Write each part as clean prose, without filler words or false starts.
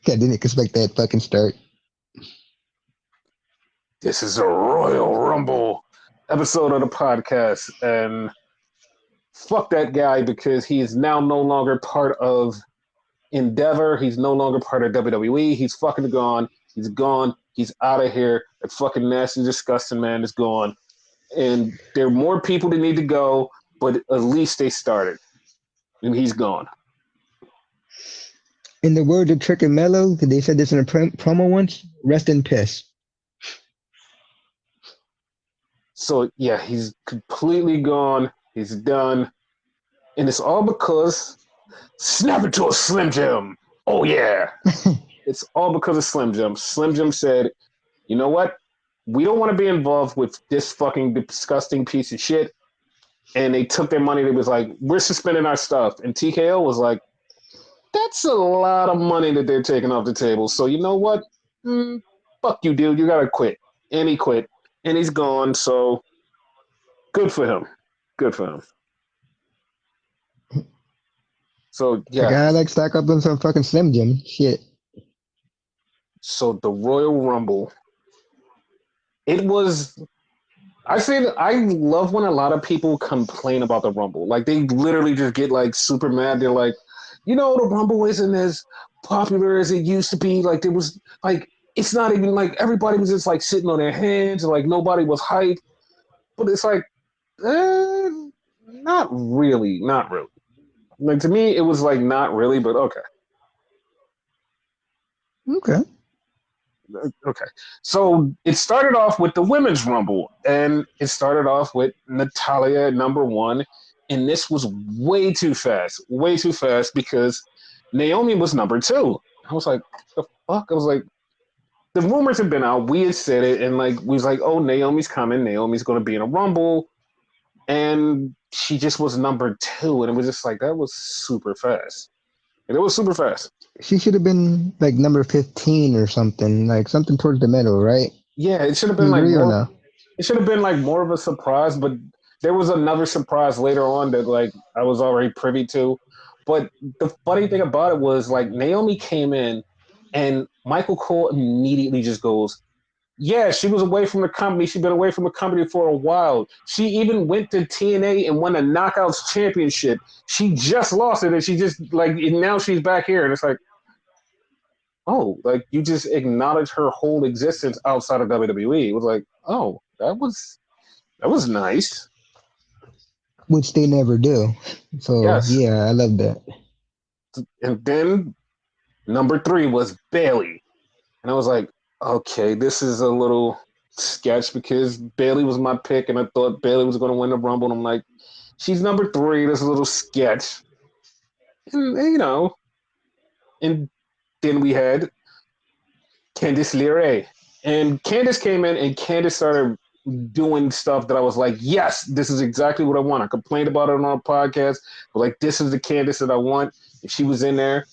I didn't expect that fucking start. This is a Royal Rumble episode of the podcast, and fuck that guy because he is now no longer part of Endeavor. He's no longer part of WWE. He's fucking gone. He's gone. He's out of here. That fucking nasty, disgusting man is gone. And there are more people that need to go, but at least they started. And he's gone. In the words of Trick and Mello, because they said this in a promo once, rest in piss. So, yeah, he's completely gone. He's done. And it's all because snap it to a Slim Jim. Oh, yeah. It's all because of Slim Jim. Slim Jim said, you know what? We don't want to be involved with this fucking disgusting piece of shit. And they took their money. They was like, we're suspending our stuff. And TKO was like, that's a lot of money that they're taking off the table. So you know what? Fuck you, dude. You got to quit. And he quit. And he's gone. So good for him. Good for him. So, yeah. The guy like stack up on some fucking Slim Jim. Shit. So the Royal Rumble. It was... I say that I love when a lot of people complain about the Rumble. Like, they literally just get, like, super mad. They're like, you know, the Rumble isn't as popular as it used to be. Like, there was, like, it's not even, like, everybody was just, like, sitting on their hands. And, like, nobody was hyped. But it's like, not really. Not really. Like, to me, it was, like, not really, but okay. Okay. So it started off with the Women's Rumble, and it started off with Natalya at number 1, and this was way too fast because Naomi was number 2. I was like, the fuck? I was like, the rumors had been out. We had said it, and like we was like, oh, Naomi's coming. Naomi's going to be in a Rumble, and she just was number 2, and it was just like, that was super fast. And it was super fast. She should have been like number 15 or something, like something towards the middle, right? Yeah, it should have been like more, it should have been like more of a surprise, but there was another surprise later on that like I was already privy to. But the funny thing about it was like Naomi came in and Michael Cole immediately just goes, yeah, she was away from the company. She's been away from the company for a while. She even went to TNA and won a Knockouts championship. She just lost it, and she just like and now she's back here, and it's like, oh, like you just acknowledge her whole existence outside of WWE. It was like, oh, that was nice. Which they never do. So yes. Yeah, I love that. And then number 3 was Bayley, and I was like, okay, this is a little sketch because Bayley was my pick, and I thought Bayley was going to win the Rumble. And I'm like, she's number 3. This is a little sketch, and you know, and then we had Candice LeRae, and Candice came in, and Candice started doing stuff that I was like, yes, this is exactly what I want. I complained about it on our podcast, but like, this is the Candice that I want. And she was in there,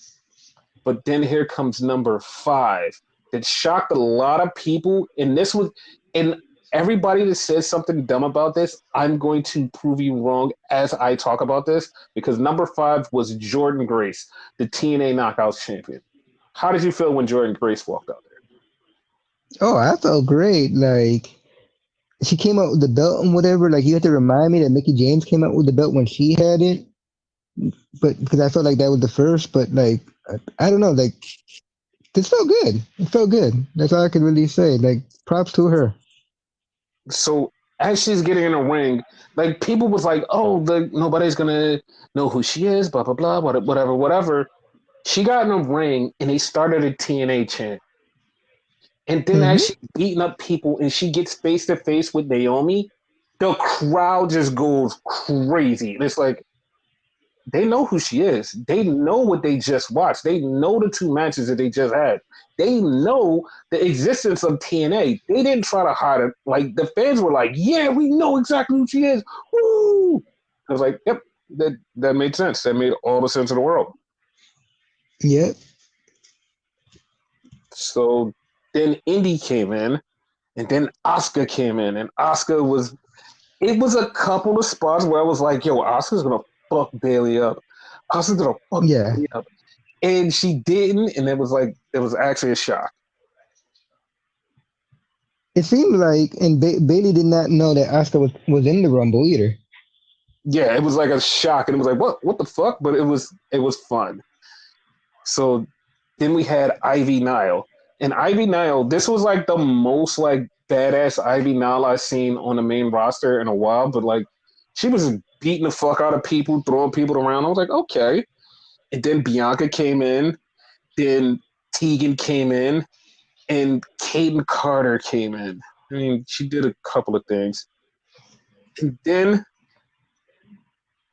but then here comes number 5. That shocked a lot of people, and this was, and everybody that says something dumb about this, I'm going to prove you wrong as I talk about this, because number 5 was Jordynne Grace, the TNA Knockouts champion. How did you feel when Jordynne Grace walked out there? Oh, I felt great. Like, she came out with the belt and whatever. Like, you have to remind me that Mickie James came out with the belt when she had it, but because I felt like that was the first. But like, I don't know, like. This felt good. It felt good. That's all I can really say. Like, props to her. So as she's getting in the ring, like people was like, "Oh, nobody's gonna know who she is." Blah blah blah. Whatever. She got in the ring and they started a TNA chant. And then as she's beating up people and she gets face to face with Naomi, the crowd just goes crazy. And it's like, they know who she is. They know what they just watched. They know the 2 matches that they just had. They know the existence of TNA. They didn't try to hide it. Like, the fans were like, yeah, we know exactly who she is. Woo! I was like, yep, that made sense. That made all the sense in the world. Yeah. So then Indy came in, and then Asuka came in, and Asuka was, it was a couple of spots where I was like, yo, Asuka's going to fuck Bayley up. Asuka's going to fuck Bayley up. and she didn't, and it was actually a shock. It seemed like, and Bailey did not know that Asuka was in the Rumble either. Yeah, it was like a shock, and it was like, what the fuck? But it was fun. So then we had Ivy Nile, and Ivy Nile. This was like the most like badass Ivy Nile I've seen on the main roster in a while. But like, she was beating the fuck out of people, throwing people around. I was like, okay. And then Bianca came in. Then Tegan came in, and Kaden Carter came in. I mean, she did a couple of things. And then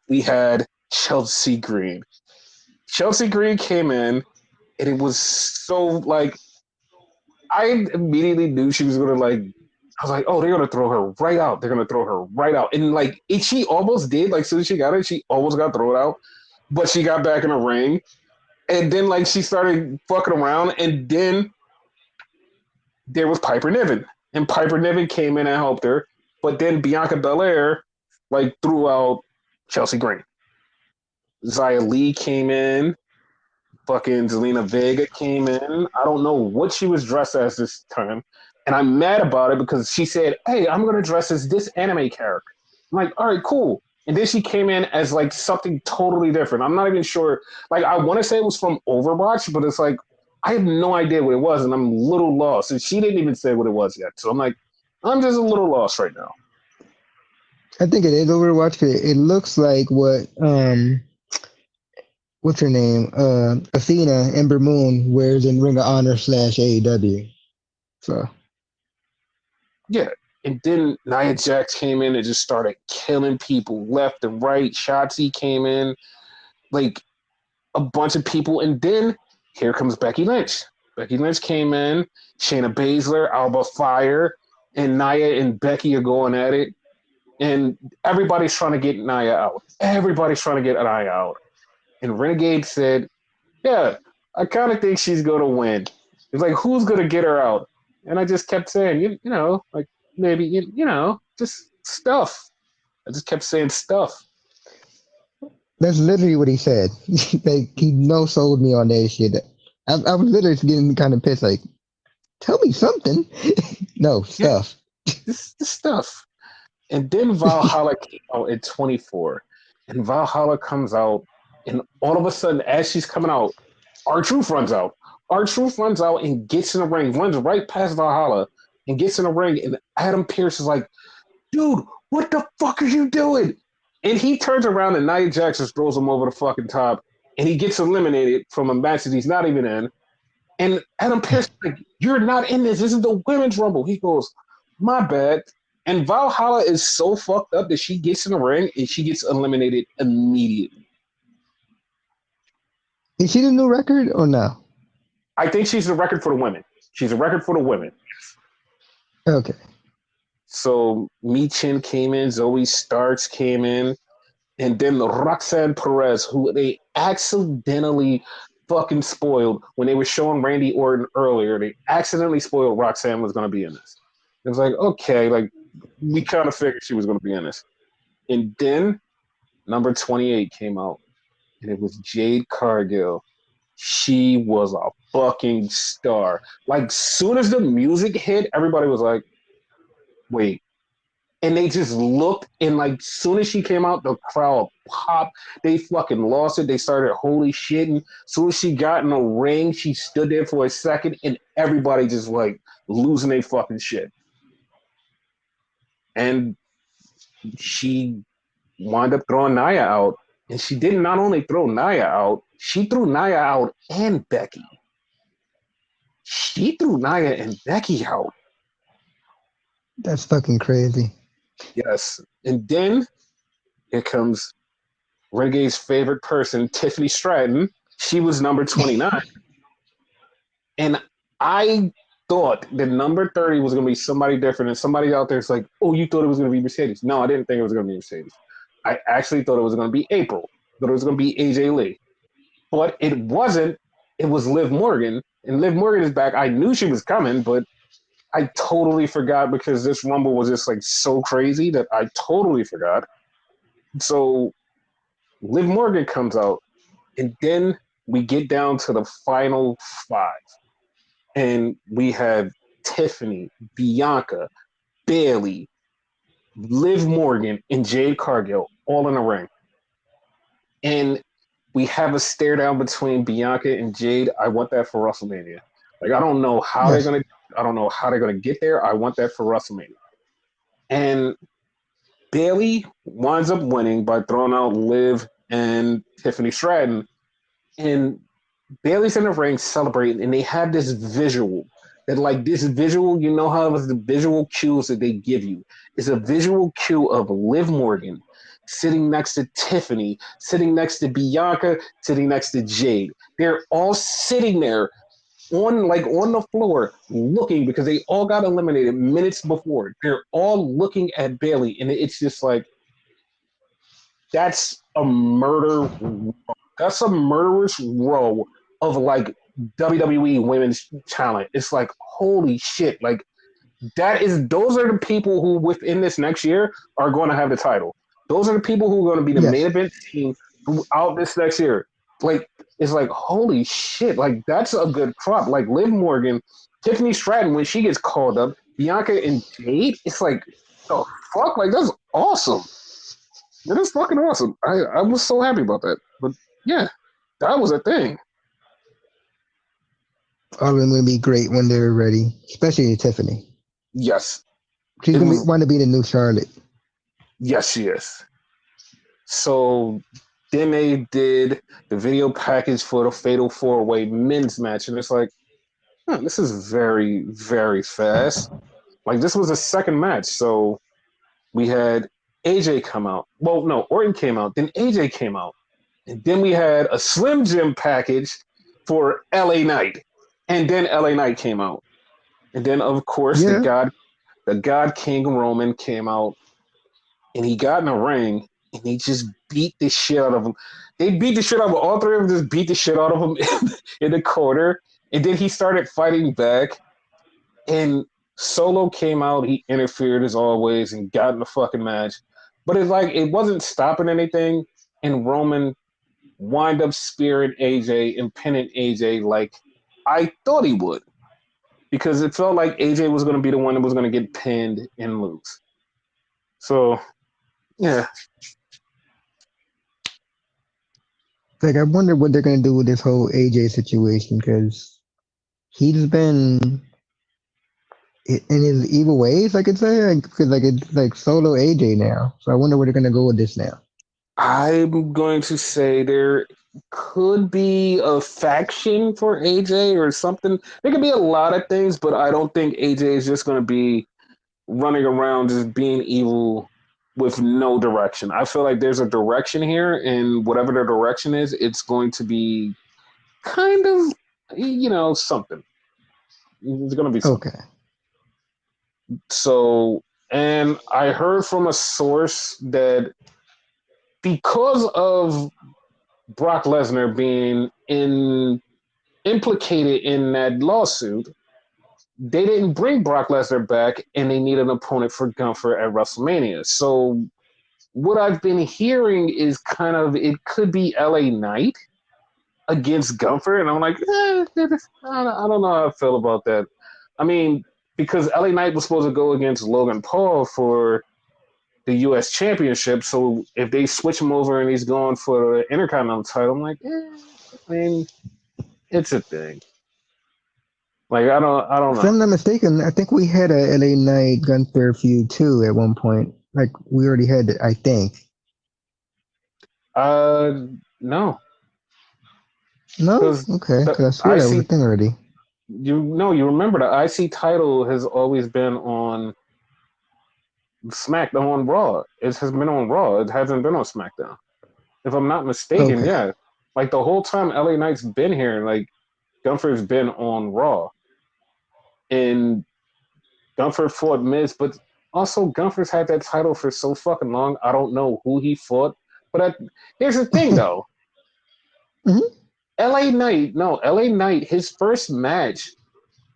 we had Chelsea Green. Chelsea Green came in, and it was so like I immediately knew she was gonna like. I was like, oh, they're gonna throw her right out. They're gonna throw her right out, and like she almost did. Like, as soon as she got it, she almost got thrown out, but she got back in the ring, and then like she started fucking around, and then there was Piper Niven, and Piper Niven came in and helped her, but then Bianca Belair like threw out Chelsea Green. Xia Li came in. Fucking Zelina Vega came in. I don't know what she was dressed as this time. And I'm mad about it because she said, hey, I'm going to dress as this anime character. I'm like, all right, cool. And then she came in as like something totally different. I'm not even sure. Like, I want to say it was from Overwatch, but it's like, I have no idea what it was. And I'm a little lost. And she didn't even say what it was yet. So I'm like, I'm just a little lost right now. I think it is Overwatch. It looks like what's her name? Athena Ember Moon wears in Ring of Honor / AEW. So Yeah. And then Nia Jax came in and just started killing people left and right. Shotzi came in, like a bunch of people. And then here comes Becky Lynch. Becky Lynch came in, Shayna Baszler, Alba Fire, and Nia and Becky are going at it. And everybody's trying to get Nia out. Everybody's trying to get Nia out. And Renegade said, yeah, I kind of think she's going to win. It's like, who's going to get her out? And I just kept saying, you know, like maybe, you know, just stuff. I just kept saying stuff. that's literally what he said. Like, he no sold me on that shit. I was literally getting kind of pissed. Like, tell me something. No Yeah, stuff. this stuff. And then Valhalla came out at 24. And Valhalla comes out, and all of a sudden, as she's coming out, R-Truth runs out. R-Truth runs out and gets in the ring, runs right past Valhalla, and gets in the ring. And Adam Pearce is like, dude, what the fuck are you doing? And he turns around and Nia Jax just throws him over the fucking top. And he gets eliminated from a match that he's not even in. And Adam Pearce is like, you're not in this. This is the women's rumble. He goes, my bad. And Valhalla is so fucked up that she gets in the ring and she gets eliminated immediately. Is she the new record or no? I think she's the record for the women. She's a record for the women. Okay. So Michin came in, Zoe Starks came in, and then Roxanne Perez, who they accidentally fucking spoiled when they were showing Randy Orton earlier. They accidentally spoiled Roxanne was going to be in this. It was like, okay, like we kind of figured she was going to be in this. And then number 28 came out, and it was Jade Cargill. She was a fucking star. Like, soon as the music hit, everybody was like, wait. And they just looked, and like, soon as she came out, the crowd popped. They fucking lost it. They started holy shitting. Soon as she got in the ring, she stood there for a second, and everybody just like losing their fucking shit. And she wound up throwing Nia out. And she did not only throw Nia out, she threw Nia out and Becky. She threw Nia and Becky out. That's fucking crazy. Yes. And then here comes Renegade's favorite person, Tiffany Stratton. She was number 29. And I thought that number 30 was going to be somebody different. And somebody out there is like, oh, you thought it was going to be Mercedes. No, I didn't think it was going to be Mercedes. I actually thought it was going to be April. Thought it was going to be AJ Lee. But it wasn't. It was Liv Morgan. And Liv Morgan is back. I knew she was coming, but I totally forgot because this Rumble was just like so crazy that I totally forgot. So Liv Morgan comes out, and then we get down to the final 5, and we have Tiffany, Bianca, Bailey, Liv Morgan, and Jade Cargill all in the ring. And we have a stare down between Bianca and Jade. I want that for WrestleMania. Like I don't know how Yes. they're gonna get there. I want that for WrestleMania. And Bailey winds up winning by throwing out Liv and Tiffany Stratton. And Bailey's in the ring celebrating, and they have this visual that, like, this visual, you know how it's the visual cues that they give you. It's a visual cue of Liv Morgan sitting next to Tiffany, sitting next to Bianca, sitting next to Jade. They're all sitting there on the floor looking because they all got eliminated minutes before. They're all looking at Bailey, and it's just like that's a murder. That's a murderous row of like WWE women's talent. It's like holy shit! Like those are the people who within this next year are going to have the title. Those are the people who are going to be the main Yes. event team throughout this next year. Like it's like holy shit! Like that's a good crop. Like Liv Morgan, Tiffany Stratton when she gets called up, Bianca and Jade. It's like the fuck. Like that's awesome. That is fucking awesome. I was so happy about that. But yeah, that was a thing. All of them will be great when they're ready, especially Tiffany. Yes. She's It gonna was want to be the new Charlotte. yes, she is. So then they did the video package for the Fatal 4-Way men's match, and it's like, this is very, very fast. Like this was a second match, so we had AJ come out. Well, no, Orton came out, then AJ came out, and then we had a Slim Jim package for LA Knight, and then LA Knight came out, and then of course Yeah. the God King Roman came out, and he got in a ring, and they just beat the shit out of him. They beat the shit out of him. All three of them just beat the shit out of him in the corner, and then he started fighting back, and Solo came out. He interfered as always and got in the fucking match, but it's like it wasn't stopping anything, and Roman wind up spearing AJ and pinning AJ like I thought he would because it felt like AJ was going to be the one that was going to get pinned and lose. So, yeah. Like I wonder what they're gonna do with this whole AJ situation because he's been in his evil ways, I could say, because like it's like solo AJ now. So I wonder where they're gonna go with this now. I'm going to say there could be a faction for AJ or something. There could be a lot of things, but I don't think AJ is just going to be running around just being evil with no direction. I feel like there's a direction here, and whatever the direction is, it's going to be kind of, something. It's going to be something. Okay. So, and I heard from a source that because of Brock Lesnar being implicated in that lawsuit, they didn't bring Brock Lesnar back, and they need an opponent for Gunther at WrestleMania. So what I've been hearing is kind of it could be LA Knight against Gunther, and I'm like, I don't know how I feel about that. I mean, because LA Knight was supposed to go against Logan Paul for the U.S. Championship, so if they switch him over and he's going for the Intercontinental title, I'm like, I mean, it's a thing. Like I don't If I'm know. not mistaken, I think we had a LA Knight Gunther feud too at one point. Like we already had it, I think. No, No? because Okay, the because I swear that was a IC, thing already. you remember the IC title has always been on SmackDown on Raw. It has been on Raw. It hasn't been on SmackDown. If I'm not mistaken, Okay. yeah. Like the whole time LA Knight's been here, like Gunther's been on Raw. And Gunther fought Miz, but also Gunther's had that title for so fucking long. I don't know who he fought. But here's the thing though. Hmm. LA Knight, his first match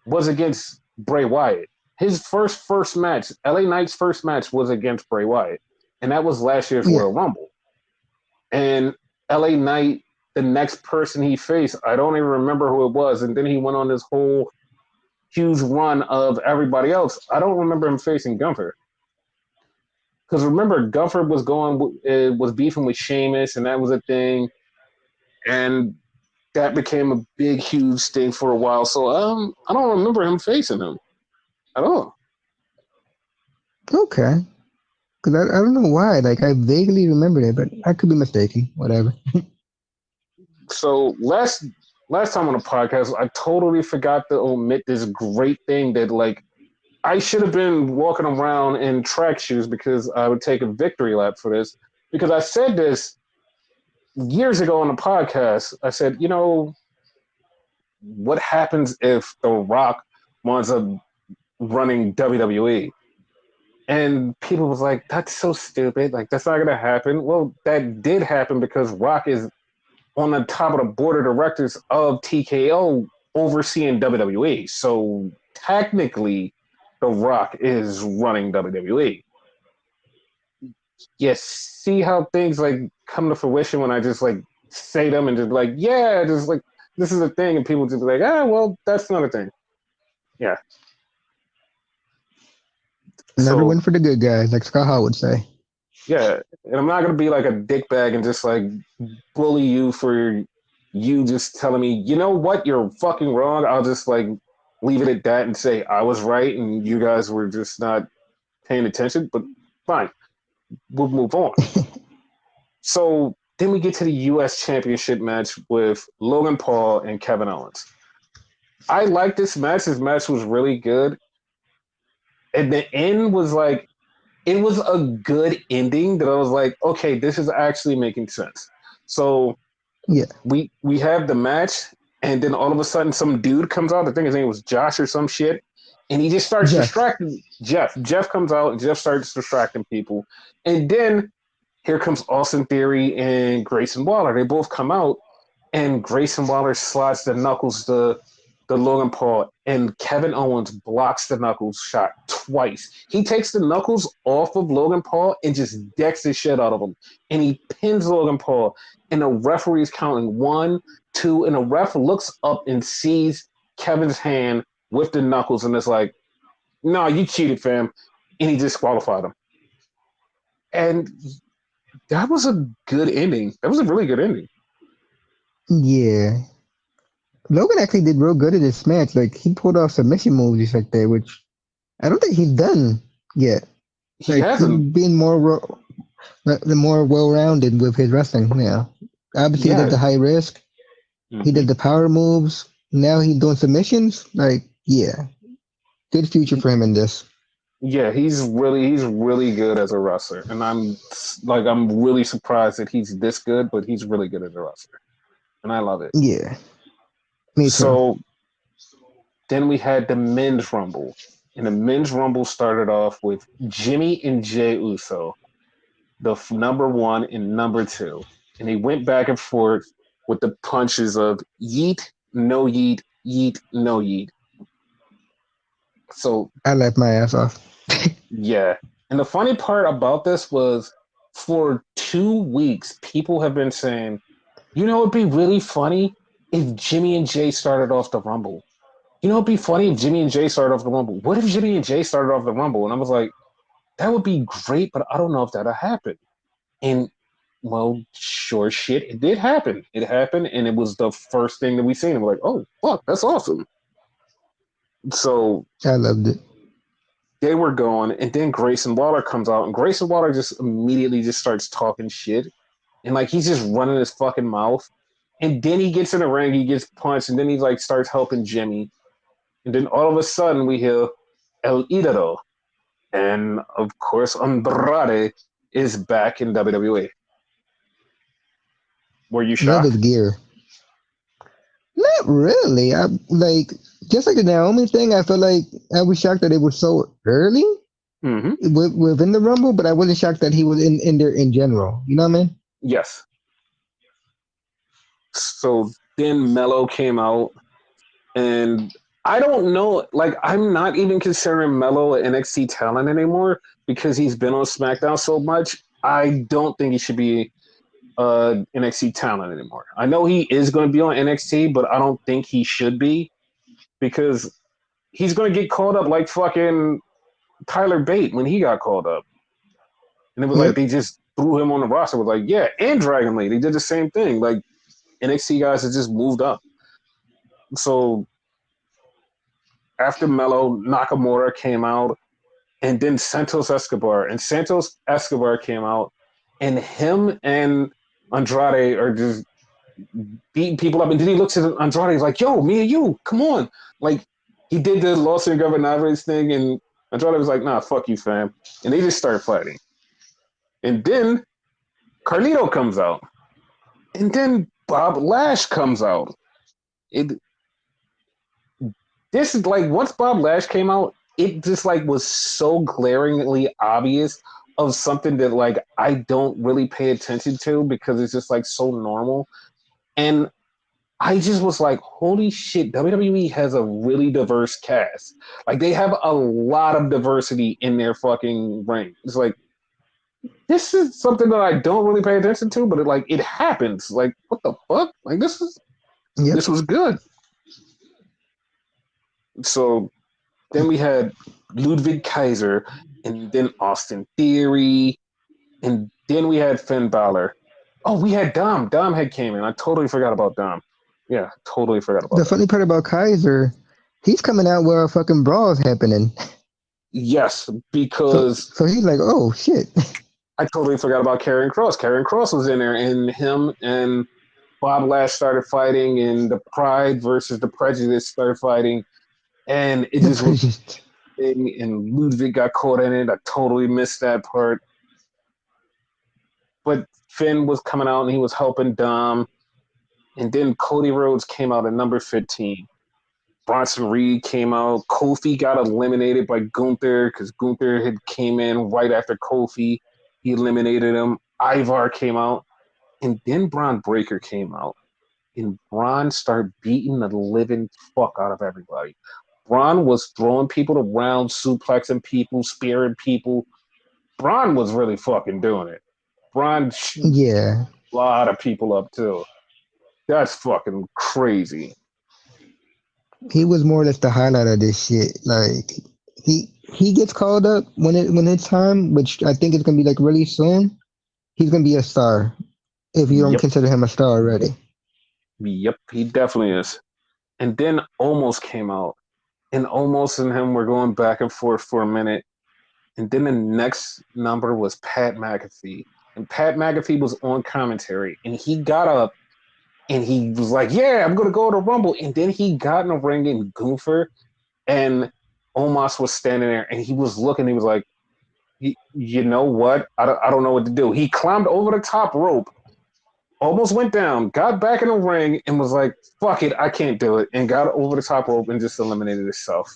was against Bray Wyatt. His first match, LA Knight's first match was against Bray Wyatt. And that was last year's Yeah. Royal Rumble. And LA Knight, the next person he faced, I don't even remember who it was. And then he went on this whole huge run of everybody else. I don't remember him facing Gunther. Because remember, Gunther was beefing with Sheamus, and that was a thing. And that became a big, huge thing for a while. So I don't remember him facing him at all. Okay. Because I don't know why. Like, I vaguely remembered it, but I could be mistaken. Whatever. So last time on the podcast, I totally forgot to omit this great thing that, like, I should have been walking around in track shoes because I would take a victory lap for this. Because I said this years ago on the podcast. I said, what happens if The Rock winds up running WWE? And people was like, that's so stupid. Like, that's not going to happen. Well, that did happen because Rock is on the top of the board of directors of TKO overseeing WWE. So technically, The Rock is running WWE. Yes, see how things like come to fruition when I just like say them and just be like, yeah, just like this is a thing, and people just be like, well, that's not a thing. Yeah. Never So win for the good guys, like Scott Hall would say. yeah, and I'm not gonna be like a dickbag and just like bully you for you just telling me, you know what, you're fucking wrong. I'll just like leave it at that and say I was right and you guys were just not paying attention. But fine, we'll move on. So then we get to the U.S. Championship match with Logan Paul and Kevin Owens. I like this match. This match was really good. And the end was like, it was a good ending that I was like, okay, this is actually making sense. So Yeah. we have the match, and then all of a sudden some dude comes out. I think his name was Josh or some shit. And he just starts distracting Jeff. Jeff comes out and Jeff starts distracting people. And then here comes Austin Theory and Grayson Waller. They both come out, and Grayson Waller slides the knuckles to Logan Paul, and Kevin Owens blocks the knuckles shot twice. He takes the knuckles off of Logan Paul and just decks the shit out of him. And he pins Logan Paul, and the referee's counting 1, 2, and the ref looks up and sees Kevin's hand with the knuckles, and it's like, no, you cheated, fam. And he disqualified him. And that was a good ending. That was a really good ending. Yeah. Logan actually did real good in this match. Like, he pulled off submission moves just like that, which I don't think he's done yet. He hasn't. Being more well-rounded with his wrestling now. Obviously, he did the high risk. Mm-hmm. He did the power moves. Now he's doing submissions. Like, yeah. Good future for him in this. Yeah, he's really good as a wrestler. And I'm really surprised that he's this good, but he's really good as a wrestler. And I love it. Yeah. Me too. So then we had the men's rumble. And the men's rumble started off with Jimmy and Jey Uso, the number 1 and number 2. And they went back and forth with the punches of yeet, no yeet, yeet, no yeet. So I laughed my ass off. Yeah. And the funny part about this was for 2 weeks, people have been saying, it'd be really funny if Jimmy and Jay started off the Rumble. It'd be funny if Jimmy and Jay started off the Rumble. What if Jimmy and Jay started off the Rumble? And I was like, that would be great, but I don't know if that'll happen. And, well, sure shit, it did happen. It happened, and it was the first thing that we seen. And we're like, oh, fuck, that's awesome. So I loved it. They were going, and then Grayson Waller comes out, and Grayson Waller just immediately just starts talking shit. And, like, he's just running his fucking mouth. And then he gets in the ring, he gets punched, and then he, like, starts helping Jimmy. And then all of a sudden, we hear El Idolo. And, of course, Andrade is back in WWE. Were you shocked? Love his gear. Not really. I like just like the Naomi thing. I felt like I was shocked that it was so early within the Rumble, but I wasn't shocked that he was in there in general. You know what I mean? Yes. So then Mello came out, and I don't know. Like, I'm not even considering Mello an NXT talent anymore because he's been on SmackDown so much. I don't think he should be NXT talent anymore. I know he is going to be on NXT, but I don't think he should be because he's going to get called up like fucking Tyler Bate when he got called up. And it was like Yep. they just threw him on the roster. It was like, yeah, and Dragon Lee. They did the same thing. Like NXT guys have just moved up. So after Mello, Nakamura came out, and then Santos Escobar. And Santos Escobar came out, and him and Andrade are just beating people up. And then he looks at Andrade, he's like, yo, me and you, come on. Like, he did the Los Ingobernables thing, and Andrade was like, nah, fuck you, fam. And they just start fighting. And then Carlito comes out. And then Bob Lash comes out. This is like, once Bob Lash came out, it just like was so glaringly obvious of something that like I don't really pay attention to because it's just like so normal. And I just was like, holy shit, WWE has a really diverse cast. Like they have a lot of diversity in their fucking ring. It's like, this is something that I don't really pay attention to, but it happens. Like, what the fuck? Like this Yep. was good. So then we had Ludwig Kaiser, and then Austin Theory, and then we had Finn Balor. Oh, we had Dom. Dom had came in. I totally forgot about Dom. Yeah, totally forgot about The that. funny part about Kaiser, he's coming out where a fucking brawl is happening. Yes, So because so he's like, oh shit. I totally forgot about Karrion Kross. Karrion Kross was in there, and him and Bob Lash started fighting, and the Pride versus the Prejudice started fighting, and it just was thing, and Ludwig got caught in it. I totally missed that part. But Finn was coming out and he was helping Dom. And then Cody Rhodes came out at number 15. Bronson Reed came out. Kofi got eliminated by Gunther because Gunther had came in right after Kofi. He eliminated him. Ivar came out. And then Braun Breaker came out. And Braun started beating the living fuck out of everybody. Braun was throwing people around, suplexing people, spearing people. Braun was really fucking doing it. Braun Yeah. a lot of people up too. That's fucking crazy. He was more or less the highlight of this shit. Like he gets called up when it's time, which I think is gonna be like really soon. He's gonna be a star if you don't Yep, consider him a star already. yep, he definitely is. And then Almost came out, and Almost and him were going back and forth for a minute. And then the next number was Pat McAfee, and Pat McAfee was on commentary, and he got up and he was like, "Yeah, I'm gonna go to Rumble." And then he got in the ring and Gunther and Omos was standing there, and he was looking. He was like, "You know what? I don't know what to do." He climbed over the top rope, almost went down, got back in the ring, and was like, "Fuck it, I can't do it," and got over the top rope and just eliminated himself.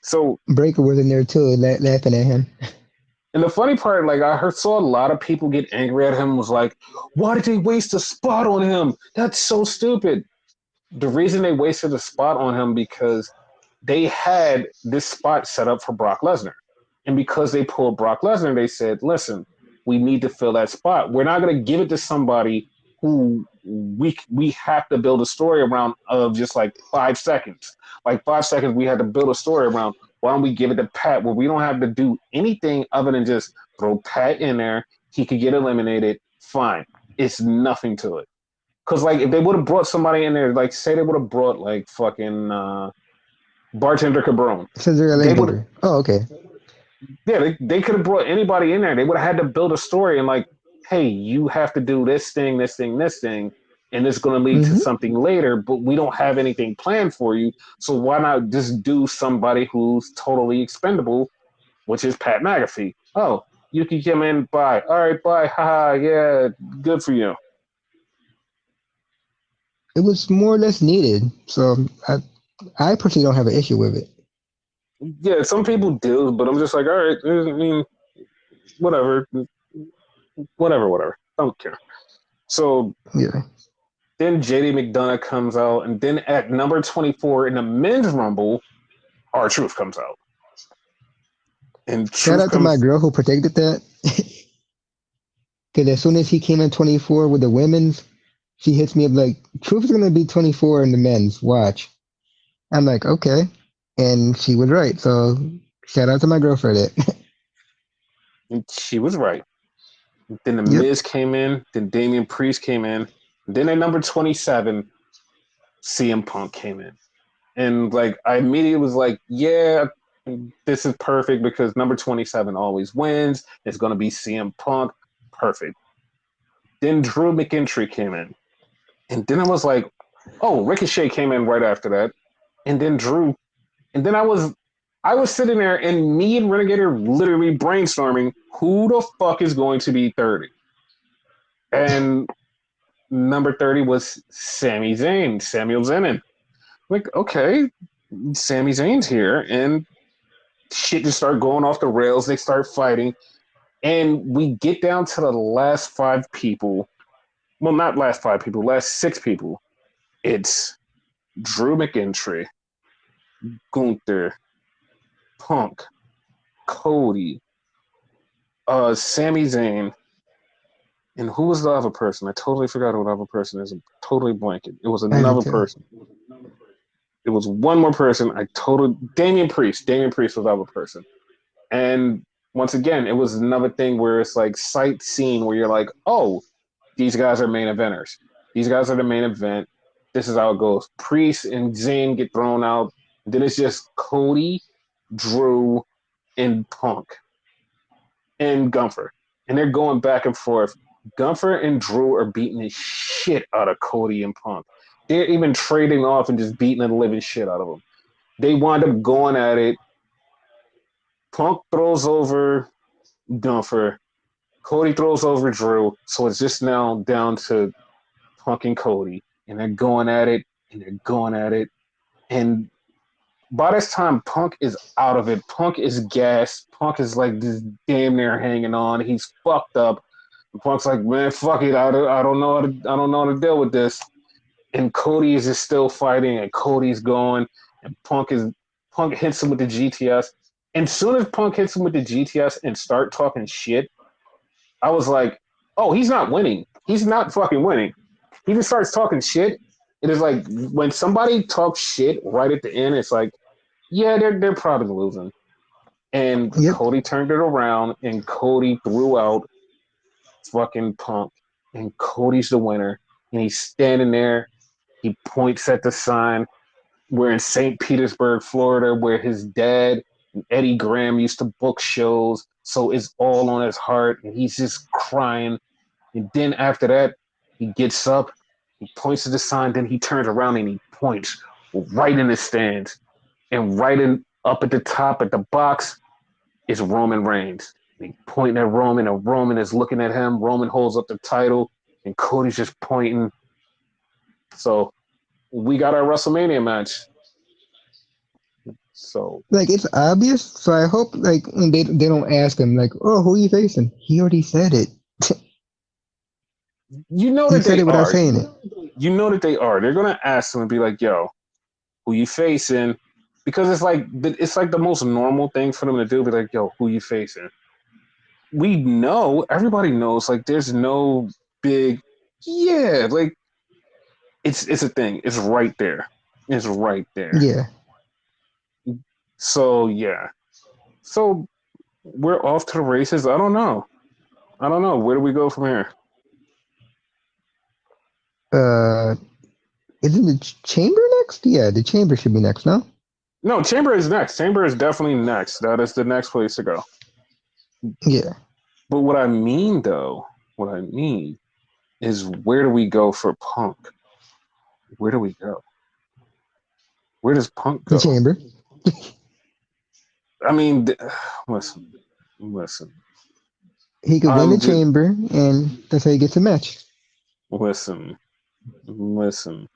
So, Breaker was in there too, laughing at him. and the funny part, like saw a lot of people get angry at him. Was like, "Why did they waste a spot on him? That's so stupid." The reason they wasted a spot on him because they had this spot set up for Brock Lesnar. And because they pulled Brock Lesnar, they said, listen, we need to fill that spot. We're not going to give it to somebody who we have to build a story around of just like 5 seconds. Like 5 seconds, we had to build a story around. Why don't we give it to Pat where we don't have to do anything other than just throw Pat in there. He could get eliminated. Fine. It's nothing to it. Because, like, if they would have brought somebody in there, like, say they would have brought, like, fucking Bartender Cabron. Cesar They would, Lander. Oh, okay. yeah, they could have brought anybody in there. They would have had to build a story and, like, hey, you have to do this thing, this thing, this thing, and it's going to lead to Mm-hmm. something later, but we don't have anything planned for you. So why not just do somebody who's totally expendable, which is Pat McAfee? Oh, you can come in, bye. All right, bye. Haha, yeah, good for you. It was more or less needed, so I personally don't have an issue with it. Yeah, some people do, but I'm just like, all right, I mean, whatever, whatever. Don't care. So Yeah. then JD McDonough comes out, and then at number 24 in the men's rumble, R-Truth comes out. And Shout Truth out to my comes, girl who protected that. Because as soon as he came in 24 with the women's, she hits me up like, Truth is gonna be 24 in the men's. Watch. I'm like, okay, and she was right. So shout out to my girl for that. And she was right. Then the Yep. Miz came in. Then Damian Priest came in. Then at number 27, CM Punk came in. And like I immediately was like, yeah, this is perfect because number 27 always wins. It's going to be CM Punk. Perfect. Then Drew McIntyre came in. And then I was like, oh, Ricochet came in right after that. And then Drew. And then I was sitting there and me and Renegade are literally brainstorming who the fuck is going to be 30. And number 30 was Sami Zayn, Samuel Zenin. Like, okay, Sami Zayn's here. And shit just start going off the rails. They start fighting. And we get down to the last five people. Well, not last five people, last six people. It's Drew McIntyre, Gunther, Punk, Cody, Sami Zayn, and who was the other person? I totally forgot who the other person is. I'm totally blanking. It was I did another too. person. It was one more person. Damian Priest. Damian Priest was the other person. And once again, it was another thing where it's like sight scene where you're like, oh, these guys are main eventers. These guys are the main event. This is how it goes. Priest and Zayn get thrown out. Then it's just Cody, Drew, and Punk and Gunther. And they're going back and forth. Gunther and Drew are beating the shit out of Cody and Punk. They're even trading off and just beating the living shit out of them. They wind up going at it. Punk throws over Gunther. Cody throws over Drew. So it's just now down to Punk and Cody. And they're going at it. And they're going at it. And by this time, Punk is out of it. Punk is gassed. Punk is like just damn near hanging on. He's fucked up. Punk's like, man, fuck it. I don't know how to deal with this. And Cody is just still fighting, and Cody's going, and Punk hits him with the GTS. And soon as Punk hits him with the GTS and start talking shit, I was like, oh, he's not winning. He's not fucking winning. He just starts talking shit. It is like when somebody talks shit right at the end, it's like, yeah, they're probably losing. And Yep. Cody turned it around, and Cody threw out fucking Punk, and Cody's the winner. And he's standing there. He points at the sign. We're in St. Petersburg, Florida, where his dad and Eddie Graham used to book shows. So it's all on his heart, and he's just crying. And then after that, he gets up, he points to the sign, then he turns around and he points right in the stands. And right in up at the top at the box is Roman Reigns. And he's pointing at Roman, and Roman is looking at him. Roman holds up the title, and Cody's just pointing. So we got our WrestleMania match. So Like it's obvious. So I hope like when they don't ask him like, oh, who are you facing? He already said it. you know He that said they it without are. saying it. You know that they are. They're gonna ask him and be like, "Yo, who you facing?" Because it's like the most normal thing for them to do. Be like, "Yo, who you facing?" We know. Everybody knows. Like, there's no big. Yeah, like it's a thing. It's right there. It's right there. Yeah. So yeah. So we're off to the races. I don't know. I don't know. Where do we go from here? Uh, isn't the chamber next? Yeah, the chamber should be next. No. No, Chamber is next. Chamber is definitely next. That is the next place to go. Yeah. But what I mean is where do we go for Punk? Where do we go? Where does Punk The go? chamber. I mean, listen. He could win the I'm just chamber, and that's how he gets a match. listen, listen.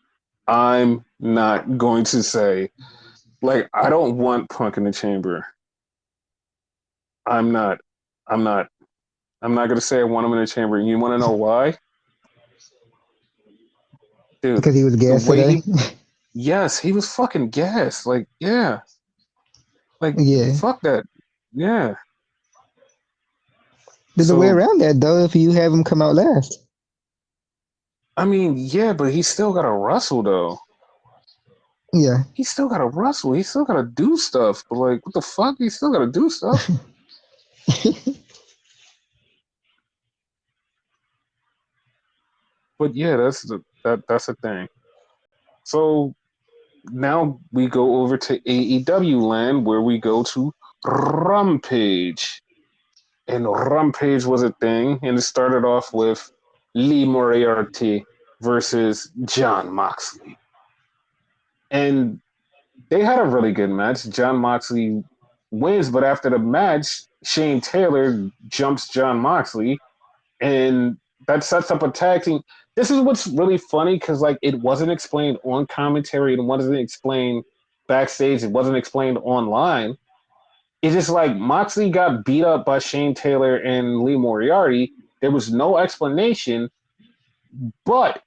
I'm not going to say like I don't want Punk in the chamber. I'm not. I'm not. I'm not going to say I want him in the chamber. You want to know why? Dude, Because he was the gassed way today. he yes, he was fucking gassed. Like, yeah. Like, Yeah. fuck that. Yeah. There's a way So around that though if you have him come out last. I mean, yeah, but he's still got to wrestle though. Yeah. He still got to wrestle. He still got to do stuff. But like, what the fuck? He still got to do stuff. But yeah, that's the thing. So now we go over to AEW land where we go to Rampage. And Rampage was a thing, and it started off with Lee Moriarty versus John Moxley. And they had a really good match. John Moxley wins, but after the match, Shane Taylor jumps John Moxley, and that sets up a tag team. This is what's really funny because like it wasn't explained on commentary, it wasn't explained backstage, it wasn't explained online. It's just like Moxley got beat up by Shane Taylor and Lee Moriarty. There was no explanation, but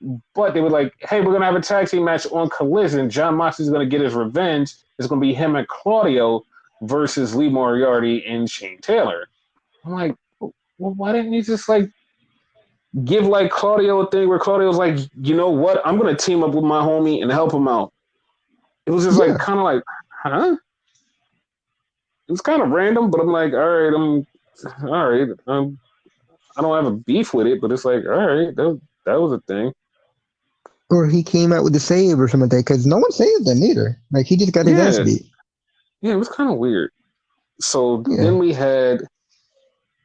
they were like, "Hey, we're gonna have a tag team match on Collision. John Moxley's gonna get his revenge. It's gonna be him and Claudio versus Lee Moriarty and Shane Taylor." I'm like, well, why didn't you just like give like Claudio a thing where Claudio's like, you know what? I'm gonna team up with my homie and help him out. It was just like Yeah. kind of like, huh? It was kind of random, but I'm like, all right. I don't have a beef with it, but it's like, all right, that was a thing. Or he came out with the save or something like that because no one saved him either. Like he just got his ass Yeah, beat. yeah, it was kind of weird. So Yeah. then we had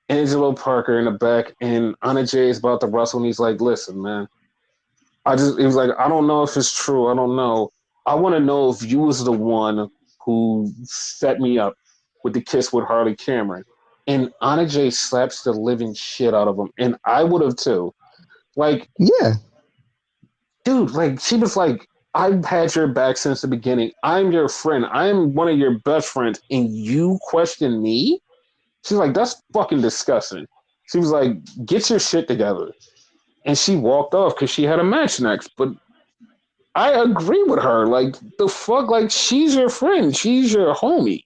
Angelo Parker in the back, and Anna Jay is about to wrestle, and he's like, listen, man, he was like, I don't know if it's true. I don't know. I want to know if you was the one who set me up with the kiss with Harley Cameron. And Anna Jay slaps the living shit out of him, and I would have too. Like, Yeah. dude, like she was like, I've had your back since the beginning. I'm your friend. I'm one of your best friends, and you question me? She's like, that's fucking disgusting. She was like, get your shit together. And she walked off because she had a match next. But I agree with her. Like, the fuck? Like, she's your friend. She's your homie.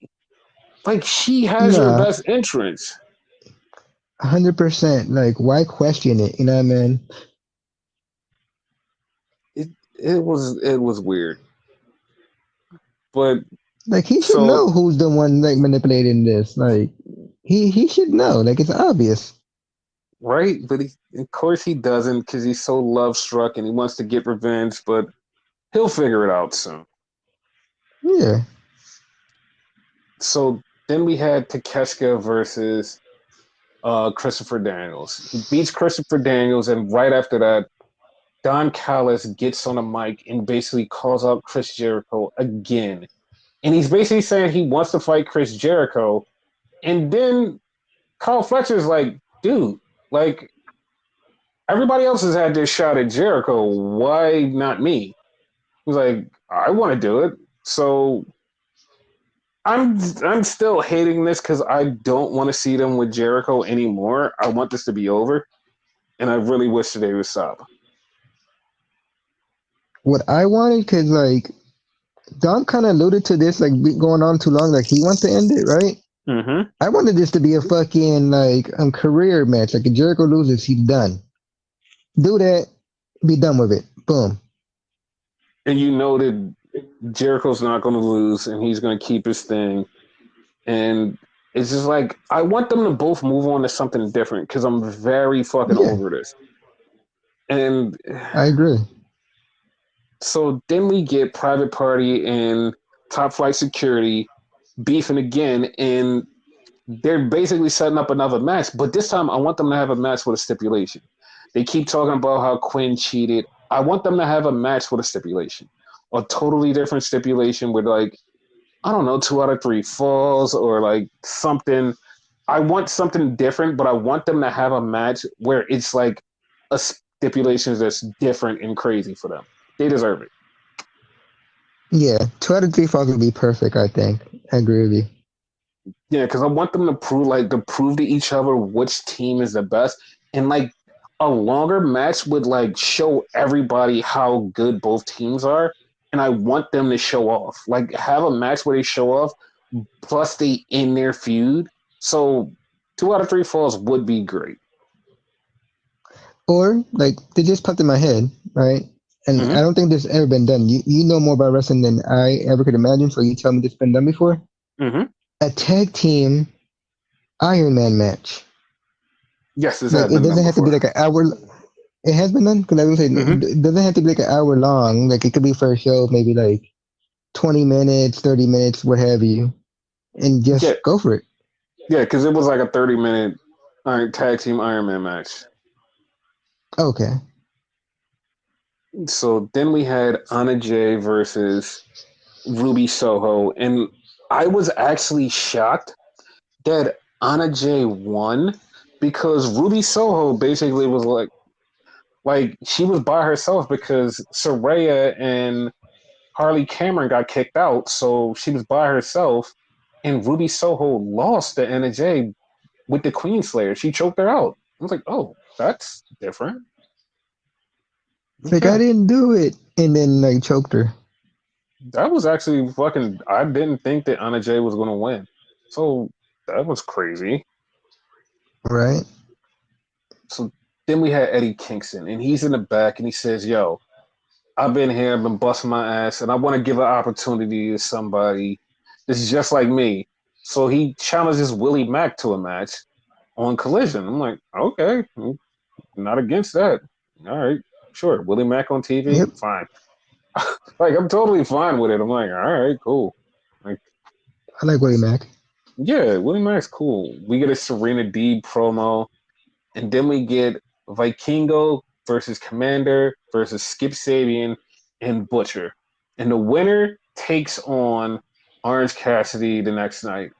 Like, she has your Nah. best interests. 100%. Like why question it? You know what I mean? It was weird. But Like he should so know who's the one like manipulating this. Like he should know. Like it's obvious. right, but of course he doesn't because he's so love struck and he wants to get revenge. But he'll figure it out soon. Yeah. So then we had Takeshita versus Christopher Daniels. He beats Christopher Daniels, and right after that, Don Callis gets on a mic and basically calls out Chris Jericho again. And he's basically saying he wants to fight Chris Jericho. And then Carl Fletcher's like, dude, like everybody else has had this shot at Jericho. Why not me? He's like, I want to do it. So I'm still hating this because I don't want to see them with Jericho anymore. I want this to be over, and I really wish that they would stop. What I wanted, cause like Dom kind of alluded to this, like going on too long. Like he wants to end it, right? Mm-hmm. I wanted this to be a fucking like career match. Like if Jericho loses, he's done. Do that, be done with it. Boom. And you know that Jericho's not going to lose, and he's going to keep his thing. And it's just like I want them to both move on to something different because I'm very fucking Yeah, over this. And I agree. so then we get Private Party and Top Flight Security beefing again, and they're basically setting up another match. But this time, I want them to have a match with a stipulation. They keep talking about how Quinn cheated. I want them to have a match with a stipulation, a totally different stipulation with like I don't know, 2 out of 3 falls or like something. I want something different, but I want them to have a match where it's like a stipulation that's different and crazy for them. They deserve it. Yeah, 2 out of 3 falls would be perfect. I think. I agree with you. Yeah, because I want them to prove to each other which team is the best, and like a longer match would like show everybody how good both teams are, and I want them to show off. Like have a match where they show off, plus they in their feud. So 2 out of 3 falls would be great. Or like they just popped in my head, right? And Mm-hmm. I don't think this ever been done. You know more about wrestling than I ever could imagine, so you tell me this been done before. Mm-hmm. A tag team Iron Man match. Yes, this Like has it been done doesn't have to be before. like an hour. It has been done because I was gonna say Mm-hmm. it doesn't have to be like an hour long. Like it could be for a show, maybe like 20 minutes, 30 minutes, what have you, and Yeah, just go for it. yeah, because it was like a 30-minute tag team Iron Man match. Okay. So then we had Anna Jay versus Ruby Soho, and I was actually shocked that Anna Jay won because Ruby Soho basically was like she was by herself because Saraya and Harley Cameron got kicked out, so she was by herself, and Ruby Soho lost to Anna Jay with the Queen Slayer. She choked her out. I was like, oh, that's different. It's like I Okay. didn't do it, and then like choked her. That was actually fucking. I didn't think that Anna Jay was going to win. So that was crazy. Right. So then we had Eddie Kingston, and he's in the back, and he says, "Yo, I've been here, I've been busting my ass, and I want to give an opportunity to somebody that's just like me." So he challenges Willie Mack to a match on Collision. I'm like, okay, I'm not against that. All right, sure. Willie Mack on TV, Yep. fine. Like I'm totally fine with it. I'm like, all right, cool. Like, I like Willie Mack. yeah, Willie Mack's cool. We get a Serena Deeb promo, and then we get Vikingo versus Komamder versus Skip Sabian and Butcher. And the winner takes on Orange Cassidy the next night.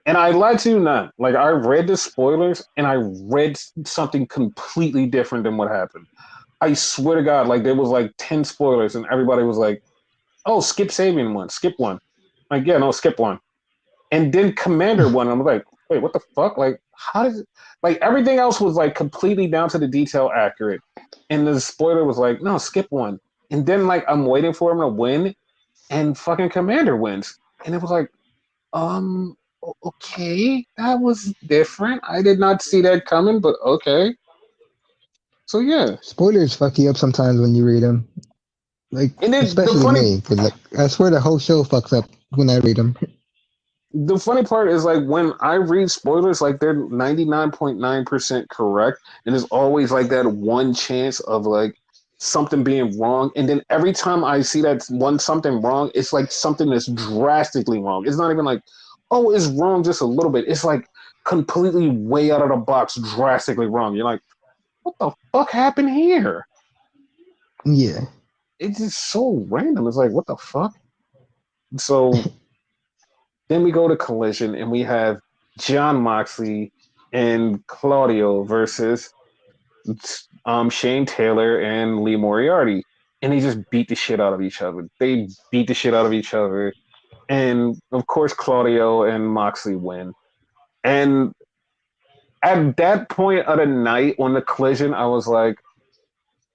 And I lied to you not. Like I read the spoilers and I read something completely different than what happened. I swear to God, like there was like 10 spoilers and everybody was like, oh, Skip Sabian won, Skip won. Like, yeah, no, Skip won. And then Komamder won. I'm like, wait, what the fuck? Like, how does it like everything else was like completely down to the detail accurate. And the spoiler was like, no, Skip won. And then like I'm waiting for him to win and fucking Komamder wins. And it was like, okay, that was different. I did not see that coming, but okay. So yeah. Spoilers fuck you up sometimes when you read them. Like And then especially me, because like I swear the whole show fucks up when I read them. the funny part is like when I read spoilers, like they're 99.9% correct, and there's always like that one chance of like something being wrong, and then every time I see that one something wrong, it's like something that's drastically wrong. It's not even like, oh, it's wrong just a little bit. It's like completely way out of the box, drastically wrong. You're like, what the fuck happened here? Yeah. It's just so random. It's like, what the fuck? So then we go to Collision and we have John Moxley and Claudio versus Shane Taylor and Lee Moriarty. And they just beat the shit out of each other. They beat the shit out of each other. And of course, Claudio and Moxley win. And at that point of the night on the Collision, I was like,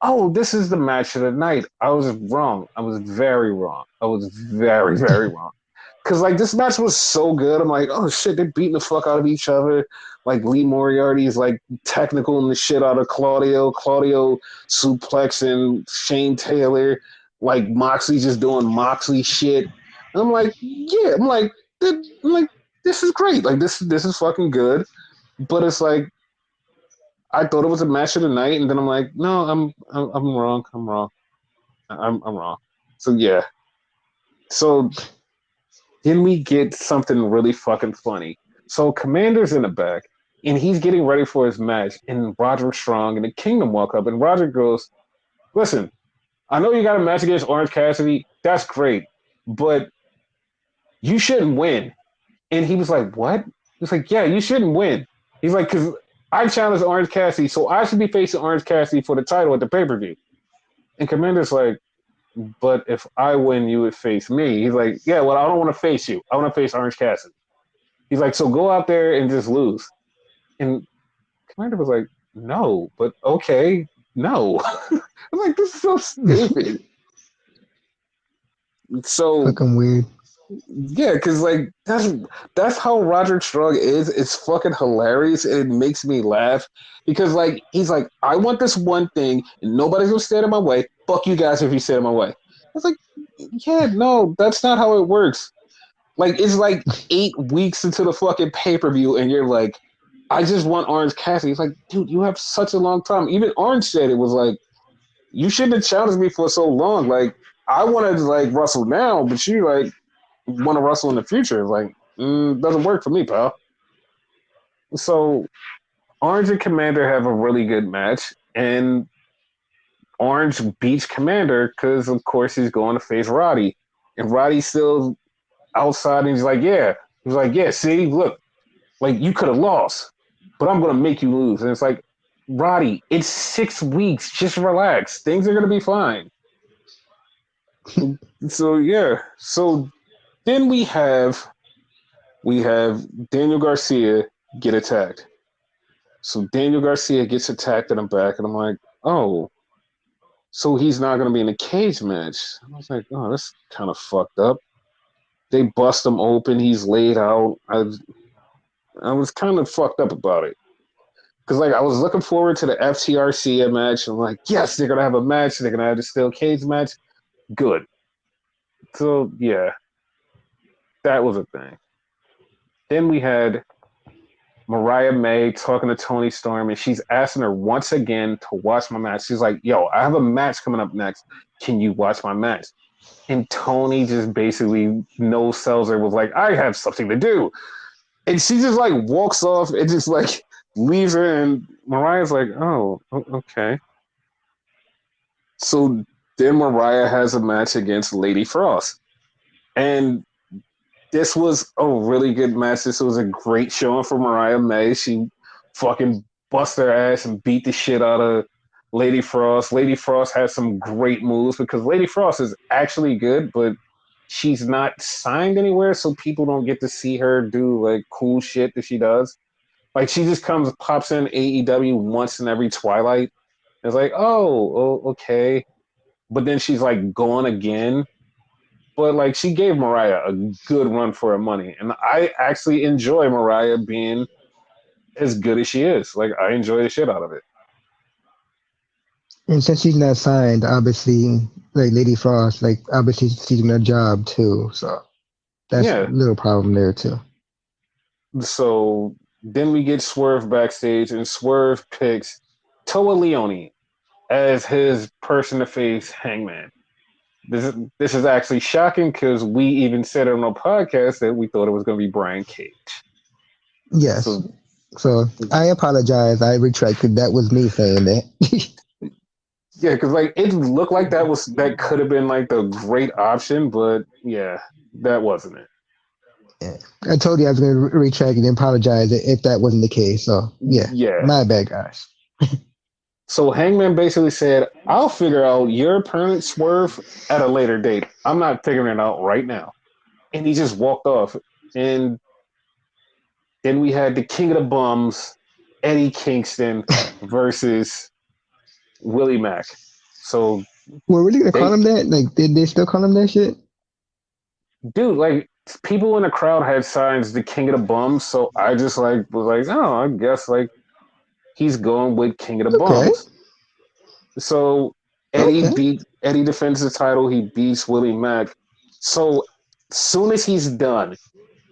oh, this is the match of the night. I was wrong. I was very wrong. I was very, very wrong. Because like this match was so good. I'm like, oh shit, they're beating the fuck out of each other. Like Lee Moriarty is like technical in the shit out of Claudio. Claudio suplexing Shane Taylor. Like Moxley just doing Moxley shit. And I'm like, yeah. I'm like, this is great. Like this is fucking good. But it's like I thought it was a match of the night, and then I'm like, no, I'm wrong. I'm wrong. I'm wrong. So yeah. So then we get something really fucking funny. So Commander's in the back, and he's getting ready for his match, and Roderick Strong and the Kingdom walk up, and Roger goes, "Listen, I know you got a match against Orange Cassidy. That's great, but you shouldn't win." And he was like, "What?" He's like, "Yeah, you shouldn't win." He's like, "Because I challenged Orange Cassidy, so I should be facing Orange Cassidy for the title at the pay per view." And Commander's like, "But if I win, you would face me." He's like, "Yeah, well, I don't want to face you. I want to face Orange Cassidy." He's like, "So go out there and just lose." And Commander was like, "No, but okay, no." I'm like, this is so stupid. So Fucking weird. Yeah, because like that's how Roger Strong is. It's fucking hilarious, and it makes me laugh because like he's like, I want this one thing, and nobody's gonna stand in my way. Fuck you guys if you stand in my way. It's like, yeah, no, that's not how it works. Like it's like 8 weeks into the fucking pay per view, and you're like, I just want Orange Cassidy. It's like, dude, you have such a long time. Even Orange said it was like, you shouldn't have challenged me for so long. Like I wanted to like wrestle now, but you like want to wrestle in the future. Like, doesn't work for me, pal. So Orange and Commander have a really good match, and Orange beats Commander because, of course, he's going to face Roddy, and Roddy's still outside, and he's like, yeah, see, look, like you could have lost, but I'm gonna make you lose, and it's like, Roddy, it's 6 weeks, just relax, things are gonna be fine. So yeah, so then we have Daniel Garcia get attacked. So Daniel Garcia gets attacked in the back, and I'm like, oh, so he's not going to be in a cage match. I was like, oh, that's kind of fucked up. They bust him open. He's laid out. I was kind of fucked up about it. Because like I was looking forward to the FTRCA match. I'm like, yes, they're gonna have a match. They're gonna have the steel cage match. Good. So yeah, that was a thing. Then we had Mariah May talking to Tony Storm, and she's asking her once again to watch my match. She's like, yo, I have a match coming up next. Can you watch my match? And Tony just basically no sells her, was like, I have something to do. And she just like walks off and just like leaves her. And Mariah's like, oh, okay. So then Mariah has a match against Lady Frost. And this was a really good match. This was a great showing for Mariah May. She fucking bust her ass and beat the shit out of Lady Frost. Lady Frost has some great moves because Lady Frost is actually good, but she's not signed anywhere, so people don't get to see her do like cool shit that she does. Like she just pops in AEW once in every Twilight. It's like, oh, okay. But then she's like gone again, but like she gave Mariah a good run for her money, and I actually enjoy Mariah being as good as she is. Like I enjoy the shit out of it. And since she's not signed, obviously, like Lady Frost, like obviously she's doing her job too. So that's a Yeah. little problem there too. So then we get Swerve backstage, and Swerve picks Toa Leone as his person to face Hangman. This is actually shocking because we even said it on a podcast that we thought it was going to be Brian Cage. Yes. So So I apologize. I retracted. That was me saying that. yeah, because like it looked like that could have been like the great option, but yeah, that wasn't it. Yeah. I told you I was going to retract and apologize if that wasn't the case. So yeah, Yeah. my bad, guys. So Hangman basically said, "I'll figure out your permanent swerve at a later date. I'm not figuring it out right now." And he just walked off. And then we had the King of the Bums, Eddie Kingston versus Willie Mack. So We're really gonna call they, him that? Like, did they still call him that shit? dude, like people in the crowd had signs the King of the Bums, so I just like was like, oh, I guess like he's going with King of the Okay, Bums. So okay. Eddie defends the title. He beats Willie Mack. So soon as he's done,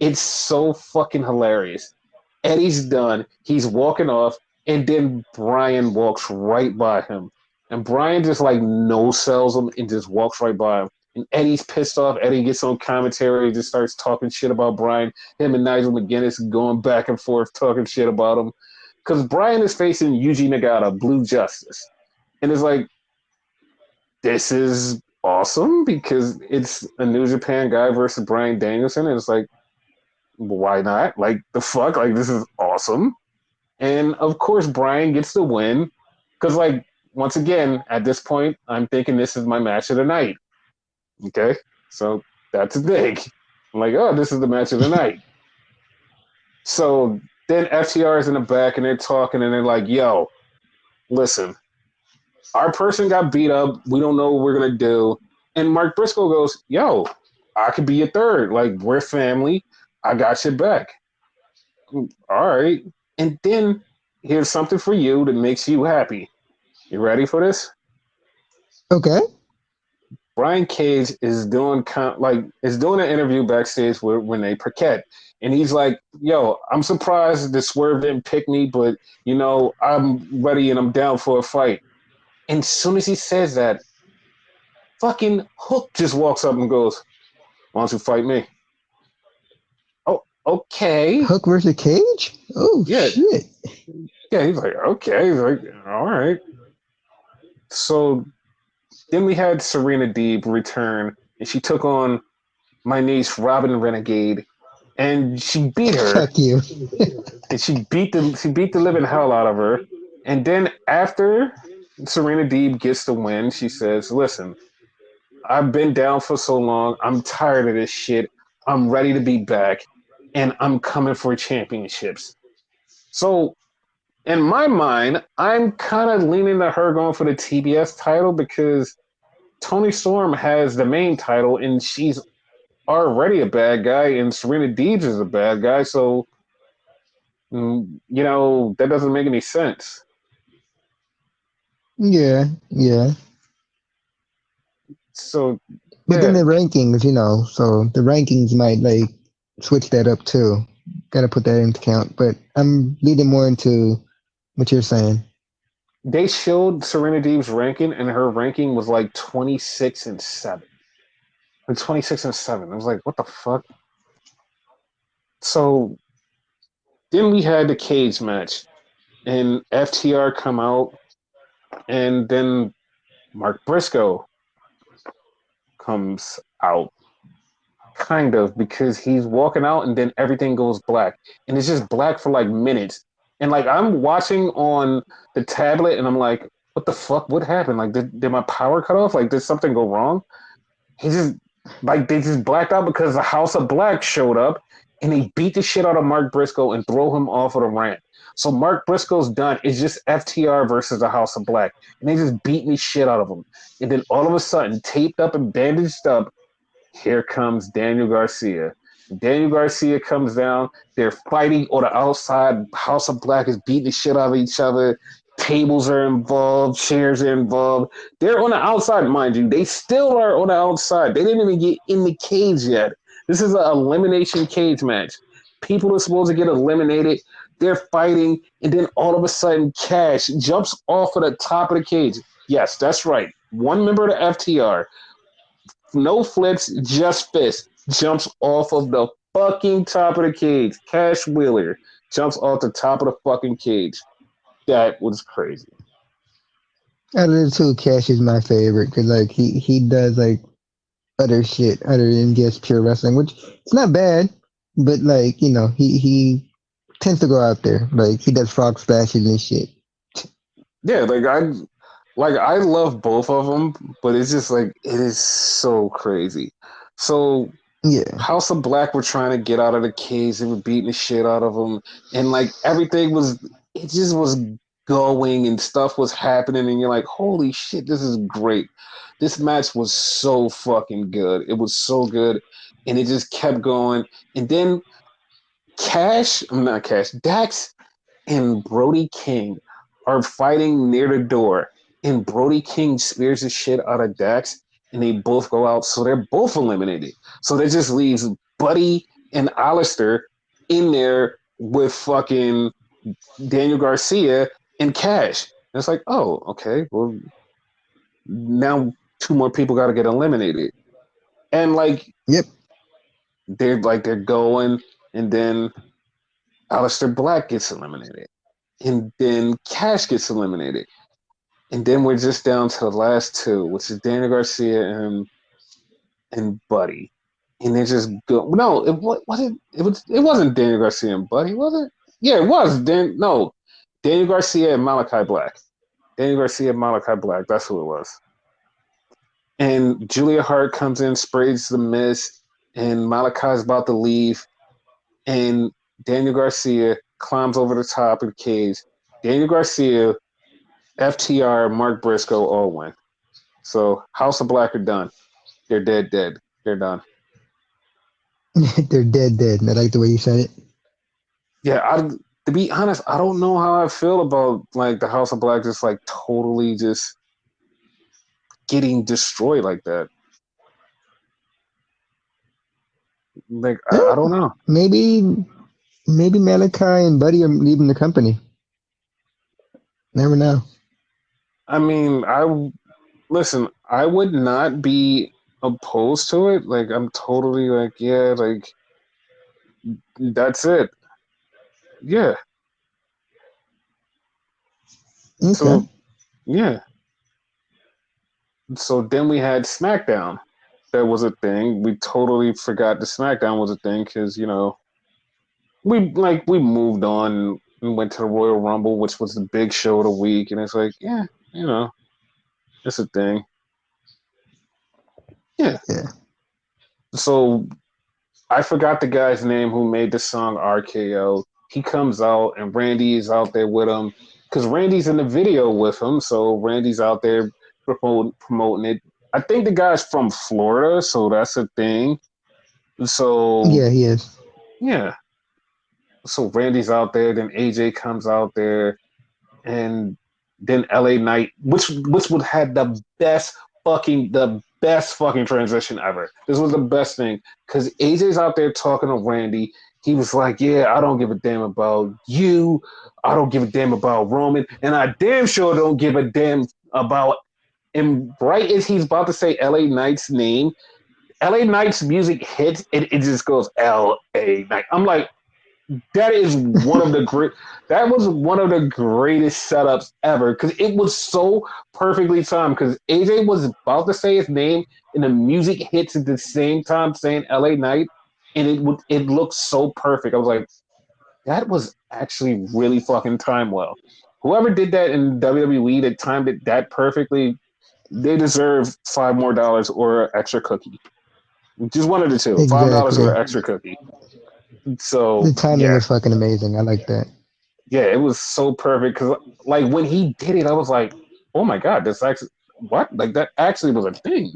it's so fucking hilarious. Eddie's done. He's walking off, and then Brian walks right by him, and Brian just like no sells him and just walks right by him. And Eddie's pissed off. Eddie gets on commentary, just starts talking shit about Brian. Him and Nigel McGuinness going back and forth talking shit about him because Brian is facing Yuji Nagata, Blue Justice, and it's like this is awesome because it's a New Japan guy versus Brian Danielson, and it's like why not? Like the fuck, like this is awesome. And of course, Brian gets the win because, like, once again, at this point, I'm thinking this is my match of the night. Okay, so that's big. I'm like, oh, this is the match of the night. So then FTR is in the back and they're talking and they're like, yo, listen, our person got beat up. We don't know what we're gonna do. And Mark Briscoe goes, yo, I could be your third. Like, we're family. I got your back. All right. And then here's something for you that makes you happy. You ready for this? Okay. Brian Cage is doing is doing an interview backstage with Renee Paquette, and he's like, "Yo, I'm surprised that Swerve didn't pick me, but I'm ready and I'm down for a fight." And as soon as he says that, fucking Hook just walks up and goes, "Why don't you fight me?" Oh, okay, Hook versus Cage? Oh yeah, shit. yeah. He's like, okay, he's like, all right. So then we had Serena Deeb return, and she took on my niece Robin Renegade, and she beat her, Fuck you. and she beat the living hell out of her. And then after Serena Deeb gets the win, she says, "Listen, I've been down for so long. I'm tired of this shit. I'm ready to be back, and I'm coming for championships." So in my mind, I'm kind of leaning to her going for the TBS title because Tony Storm has the main title, and she's already a bad guy, and Serena Deeb is a bad guy. So that doesn't make any sense. Yeah, yeah. So But then yeah, the rankings, so the rankings might like switch that up too. Gotta put that into account. But I'm leading more into what you're saying. they showed Serena Deeb's ranking, and her ranking was like 26-7. Like 26-7. I was like, what the fuck? So then we had the cage match, and FTR come out, and then Mark Briscoe comes out, kind of, because he's walking out, and then everything goes black, and it's just black for like minutes. And like I'm watching on the tablet, and I'm like, what the fuck? What happened? Like, did my power cut off? Like, did something go wrong? He just they just blacked out because the House of Black showed up and he beat the shit out of Mark Briscoe and throw him off of the ramp. So Mark Briscoe's done. It's just FTR versus the House of Black, and they just beat me shit out of him. And then all of a sudden, taped up and bandaged up, here comes Daniel Garcia. Daniel Garcia comes down. They're fighting on the outside. House of Black is beating the shit out of each other. Tables are involved. Chairs are involved. They're on the outside, mind you. They still are on the outside. They didn't even get in the cage yet. This is an elimination cage match. People are supposed to get eliminated. They're fighting, and then all of a sudden, Cash jumps off of the top of the cage. Yes, that's right. One member of the FTR, no flips, just fists, jumps off of the fucking top of the cage. Cash Wheeler jumps off the top of the fucking cage. That was crazy. Out of the two, Cash is my favorite because like he does like other shit other than just pure wrestling, which it's not bad, but like he tends to go out there like he does frog splashes and shit. Yeah, I love both of them, but it's just like it is so crazy. So Yeah, House of Black were trying to get out of the cage. They were beating the shit out of them, and like everything was, it just was going, and stuff was happening, and you're like, holy shit, this is great. This match was so fucking good. It was so good, and it just kept going. And then I'm not Cash, Dax and Brody King are fighting near the door, and Brody King spears the shit out of Dax, and they both go out, so they're both eliminated. So that just leaves Buddy and Alistair in there with fucking Daniel Garcia and Cash. And it's like, oh, okay, well, now two more people got to get eliminated, and like yep. they're going, and then Alistair Black gets eliminated, and then Cash gets eliminated. And then we're just down to the last two, which is Daniel Garcia and Buddy. And they just go. No, it wasn't Daniel Garcia and Buddy, was it? Yeah, it was. Daniel Garcia and Malachi Black. Daniel Garcia and Malachi Black. That's who it was. And Julia Hart comes in, sprays the Miz, and Malachi's about to leave, and Daniel Garcia climbs over the top of the cage. Daniel Garcia, FTR, Mark Briscoe all win. So House of Black are done. They're dead. They're done. They're dead, dead. And I like the way you said it. Yeah, to be honest, I don't know how I feel about like the House of Black just like totally just getting destroyed like that. Like I don't know. Maybe, maybe Malachi and Buddy are leaving the company. Never know. I mean, listen. I would not be opposed to it. Like I'm totally like yeah, like that's it. Yeah. Okay. So yeah. So then we had SmackDown. That was a thing. We totally forgot the SmackDown was a thing because we moved on and went to the Royal Rumble, which was the big show of the week, and it's like yeah, you know, it's a thing. Yeah. Yeah. So I forgot the guy's name who made the song RKO. He comes out and Randy is out there with him because Randy's in the video with him. So Randy's out there promoting it. I think the guy's from Florida, so that's a thing. So Yeah, he is. yeah, so Randy's out there. Then AJ comes out there, and then LA Knight, which would have the best fucking transition ever. This was the best thing because AJ's out there talking to Randy. He was like, "Yeah, I don't give a damn about you. I don't give a damn about Roman, and I damn sure don't give a damn about." And right as he's about to say LA Knight's name, LA Knight's music hits, and it just goes LA Knight. I'm like, that is one of the great. That was one of the greatest setups ever because it was so perfectly timed. Because AJ was about to say his name, and the music hits at the same time saying "L.A. Knight," and it looked so perfect. I was like, that was actually really fucking timed well. Whoever did that in WWE that timed it that perfectly, they deserve $5 more or an extra cookie. Just one of the two, $5 or Exactly. an extra cookie. The So timing yeah, was fucking amazing. I like that. yeah, it was so perfect because like when he did it, I was like, oh my god, this actually what like that actually was a thing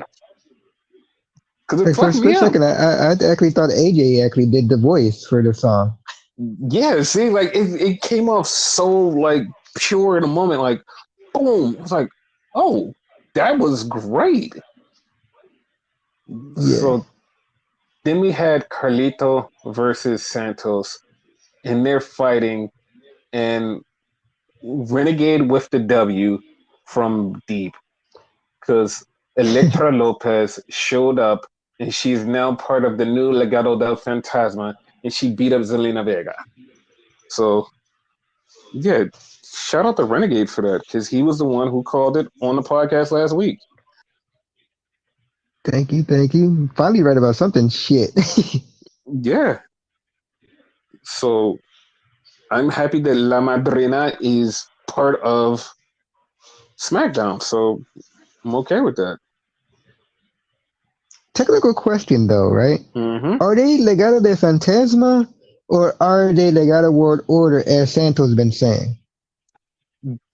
because it Like for a fucked me split up. second, I actually thought AJ actually did the voice for the song. Yeah, see, like it came off so like pure in a moment, like boom. I was like, oh, that was great. Yeah. So then we had Carlito versus Santos, and they're fighting, and Renegade with the W from deep because Electra Lopez showed up and she's now part of the new Legado del Fantasma and she beat up Zelina Vega. So, yeah, shout out to Renegade for that because he was the one who called it on the podcast last week. Thank you, thank you. Finally right about something. Shit. Yeah. So, I'm happy that La Madrina is part of SmackDown. So, I'm okay with that. Technical question though, right? Mm-hmm. Are they Legado de Fantasma or are they Legado World Order as Santos been saying?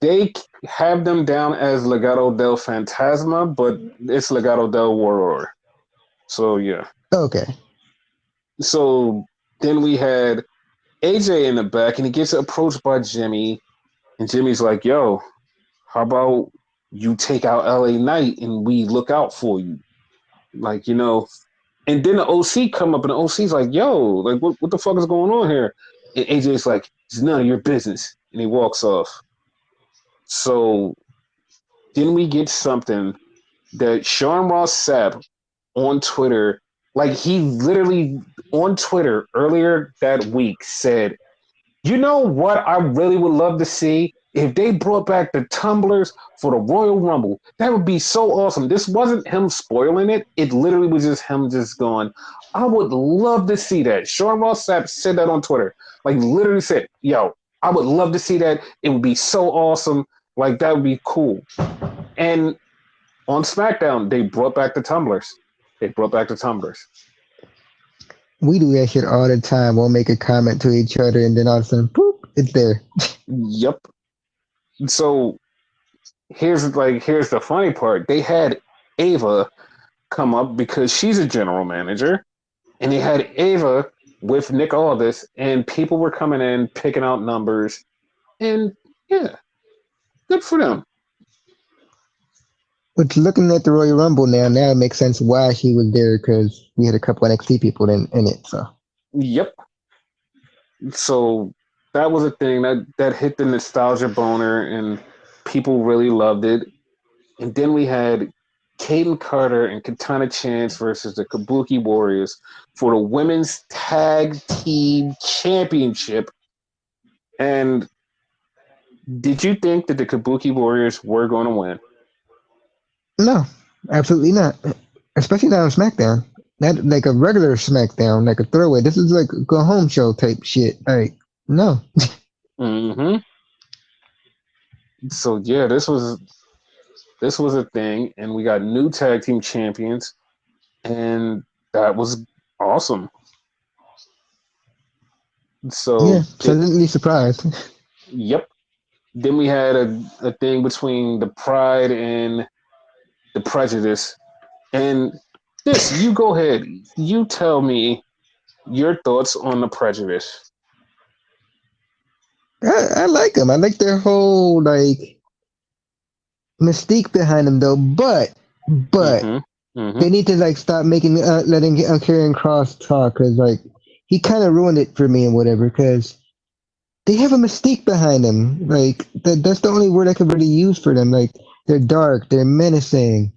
They have them down as Legado del Fantasma, but it's Legado del Warrior. So, yeah. Okay. So then we had AJ in the back, and he gets approached by Jimmy, and Jimmy's like, "Yo, how about you take out LA Knight and we look out for you?" Like, And then the OC come up, and the OC's like, "Yo, like, what the fuck is going on here?" And AJ's like, "It's none of your business," and he walks off. So then we get something that Sean Ross Sapp on Twitter, like he literally on Twitter earlier that week said, "You know what I really would love to see? If they brought back the tumblers for the Royal Rumble, that would be so awesome." This wasn't him spoiling it. It literally was just him just going, "I would love to see that." Sean Ross Sapp said that on Twitter. Like literally said, "Yo, I would love to see that. It would be so awesome. Like that would be cool." And on SmackDown, they brought back the tumblers. They brought back the tumblers. We do that shit all the time. We'll make a comment to each other and then all of a sudden, poop, it's there. Yep. So here's the funny part. They had Ava come up because she's a general manager, and they had Ava with Nick Aldis, and people were coming in picking out numbers, and yeah, good for them. But looking at the Royal Rumble now it makes sense why she was there because we had a couple NXT people in it. So Yep. So that was a thing that hit the nostalgia boner, and people really loved it. And then we had Kaden Carter and Katana Chance versus the Kabuki Warriors for the Women's Tag Team Championship. And did you think that the Kabuki Warriors were going to win? no, absolutely not. Especially not on SmackDown. Not like a regular SmackDown, like a throwaway. This is like a go home show type shit. Like no. Mm-hmm. So yeah, this was a thing, and we got new tag team champions, and that was awesome. Yeah, So pleasantly surprised. yep. Then we had a thing between the Pride and the Prejudice, and this you go ahead, you tell me your thoughts on the Prejudice. I like them. I like their whole like mystique behind them though. But Mm-hmm. Mm-hmm. they need to like stop making letting Karrion Cross talk because like he kind of ruined it for me and whatever because they have a mystique behind them. Like that's the only word I could really use for them. Like they're dark, they're menacing.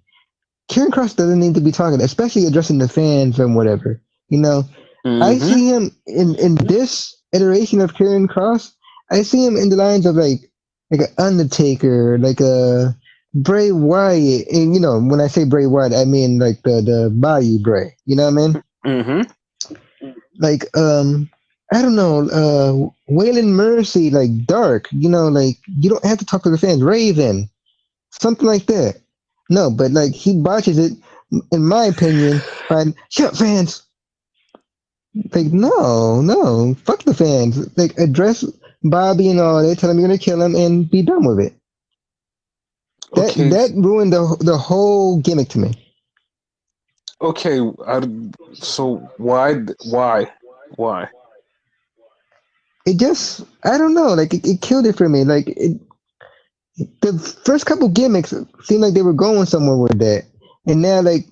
Karrion Cross doesn't need to be talking, especially addressing the fans and whatever. You know, I Mm-hmm. see him in this iteration of Karrion Cross. I see him in the lines of like an Undertaker, like a Bray Wyatt. And you know, when I say Bray Wyatt, I mean like the Bayou Bray. You know what I mean? Mm-hmm. Like I don't know, Waylon Mercy, like dark. You know, like you don't have to talk to the fans. Raven, something like that. No, but like he botches it, in my opinion, by shut up, fans. Like no, fuck the fans. Like address Bobby and all that. Tell him you're gonna kill him and be done with it. That Okay. that ruined the whole gimmick to me. Okay. So why? It just I don't know. Like it killed it for me. The first couple gimmicks seemed like they were going somewhere with that, and now like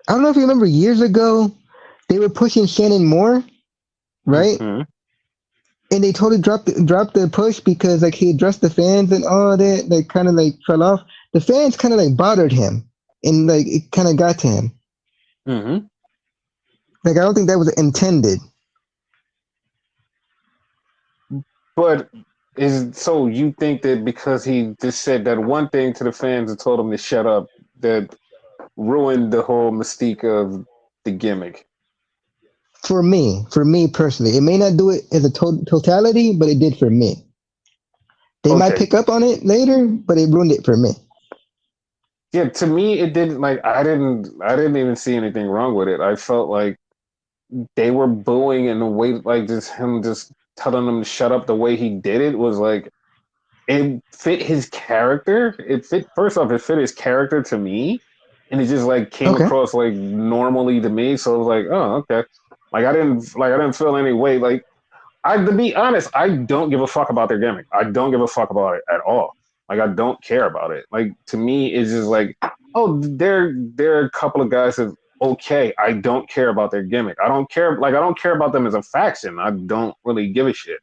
I don't know if you remember years ago they were pushing Shannon Moore, right? Mm-hmm. And they totally dropped the push because like he addressed the fans and all that, like kind of like fell off. The fans kind of like bothered him, and like it kind of got to him. Mm-hmm. Like I don't think that was intended. But is so you think that because he just said that one thing to the fans and told them to shut up, that ruined the whole mystique of the gimmick? For me personally, it may not do it as a totality, but it did for me. They might Okay. pick up on it later, but it ruined it for me. Yeah, to me it didn't like I didn't even see anything wrong with it. I felt like they were booing in the way like just him just telling them to shut up the way he did it was like it fit his character. It fit first off, it fit his character to me. And it just like came Okay, across like normally to me. So it was like, oh, okay. Like I didn't feel any way. Like I to be honest, I don't give a fuck about their gimmick. I don't give a fuck about it at all. Like I don't care about it. Like to me, it's just like, oh, they're a couple of guys that okay. I don't care about their gimmick. I don't care. Like I don't care about them as a faction. I don't really give a shit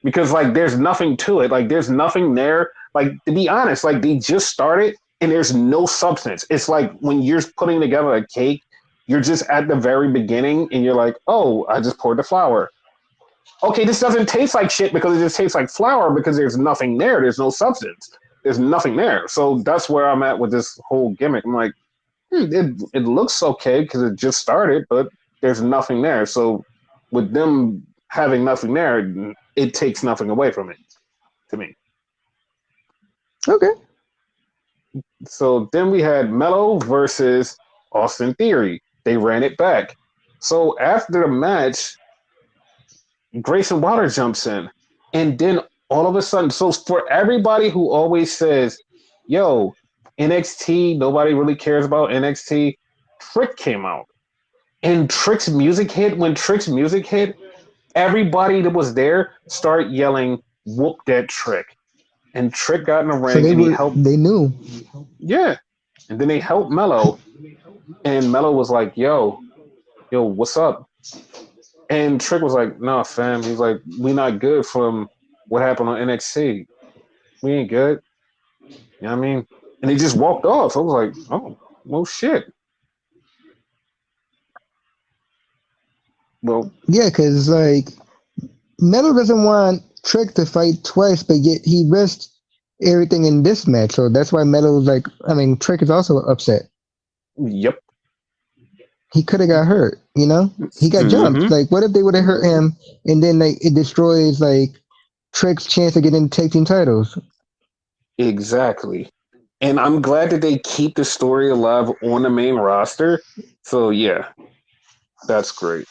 because like there's nothing to it. Like there's nothing there. Like to be honest, like they just started and there's no substance. It's like when you're putting together a cake, you're just at the very beginning and you're like, oh, I just poured the flour. Okay, this doesn't taste like shit because it just tastes like flour because there's nothing there. There's no substance. There's nothing there. So that's where I'm at with this whole gimmick. I'm like, it looks okay because it just started, but there's nothing there. So with them having nothing there, it takes nothing away from it to me. okay. So then we had Mello versus Austin Theory. They ran it back. So after the match, Grayson Waller jumps in. And then all of a sudden, so for everybody who always says, yo, NXT, nobody really cares about NXT, Trick came out. And Trick's music hit. When Trick's music hit, everybody that was there started yelling, "Whoop that Trick!" And Trick got in the So ring and he helped. they knew. Yeah, and then they helped Mello, and Mello was like, yo, what's up?" And Trick was like, "Nah, fam." He's like, "We not good from what happened on NXT. We ain't good." You know what I mean? And he just walked off. I was like, "Oh, well, shit." Well, Yeah, because like Metal doesn't want Trick to fight twice, but yet he risked everything in this match. So that's why Metal's like, I mean, Trick is also upset. yep. He could have got hurt, you know? He got jumped. Mm-hmm. Like, what if they would have hurt him and then like it destroys like Trick's chance of getting tag team titles? Exactly. And I'm glad that they keep the story alive on the main roster. So yeah, that's great.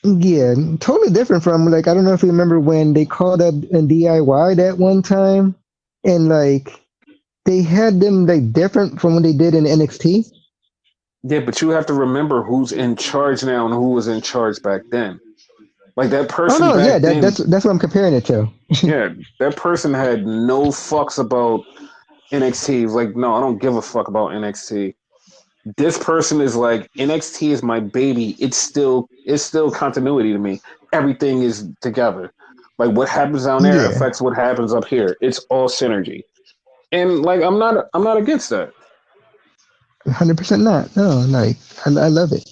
Yeah, totally different from like I don't know if you remember when they called up in DIY that one time and like they had them like different from what they did in NXT. Yeah, but you have to remember who's in charge now and who was in charge back then. Like that Oh person no, back yeah, then, that's what I'm comparing it to. yeah, that person had no fucks about NXT. Like, no, I don't give a fuck about NXT. This person is like, NXT is my baby. It's still continuity to me. Everything is together. Like what happens down there Yeah, affects what happens up here. It's all synergy. And like I'm not against that. 100% not. No, like I love it.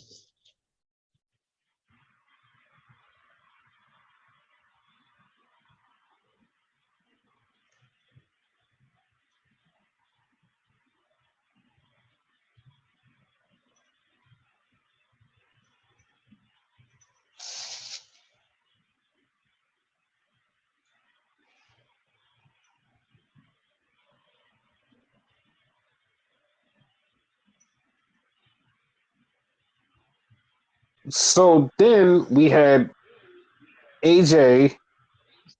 So then we had AJ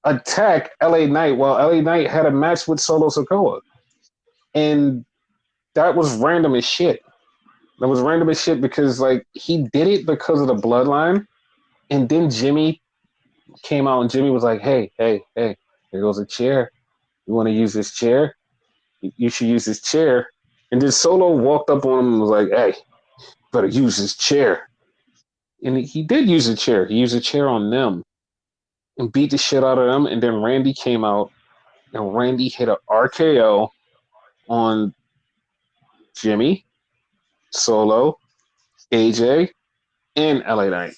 attack LA Knight while LA Knight had a match with Solo Sokoa. And that was random as shit. That was random as shit because like he did it because of the bloodline. And then Jimmy came out and Jimmy was like, hey, here goes a chair. You want to use this chair? You should use this chair. And then Solo walked up on him and was like, hey, better use this chair. And he did use a chair. He used a chair on them and beat the shit out of them. And then Randy came out and Randy hit a RKO on Jimmy, Solo, AJ, and LA Knight.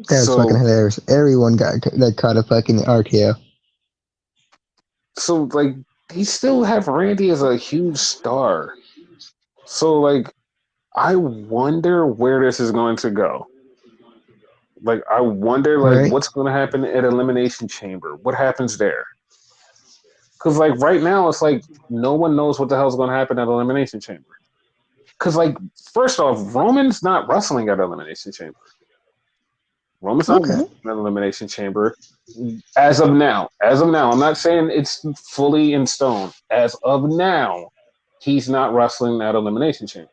That was fucking So, hilarious. Everyone got like caught a fucking RKO. so like they still have Randy as a huge star. So like I wonder where this is going to go. Like I wonder like Right? what's going to happen at Elimination Chamber. What happens there? Because like right now it's like no one knows what the hell's going to happen at Elimination Chamber. Because like first off, Roman's not wrestling at Elimination Chamber. Roman's not Okay. wrestling at Elimination Chamber as of now. As of now, I'm not saying it's fully in stone. As of now, he's not wrestling at Elimination Chamber.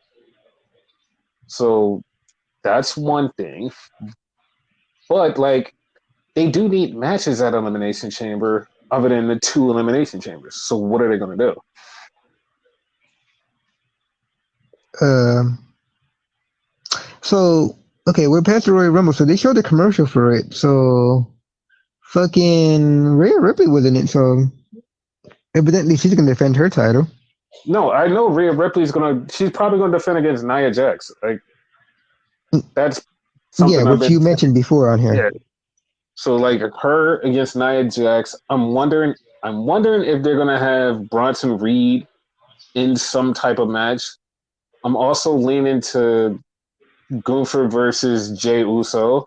So that's one thing. But like they do need matches at Elimination Chamber other than the two Elimination Chambers. So what are they going to do? Um. So okay, we're past the Royal Rumble. So they showed the commercial for it. So fucking Rhea Ripley was in it. So evidently she's gonna defend her title. No, I know Rhea Ripley's going to. She's probably going to defend against Nia Jax. Like that's Yeah, something I've which been. you mentioned before on here. Yeah. So like her against Nia Jax. I'm wondering. I'm wondering if they're going to have Bronson Reed in some type of match. I'm also leaning to Gunther versus Jay Uso.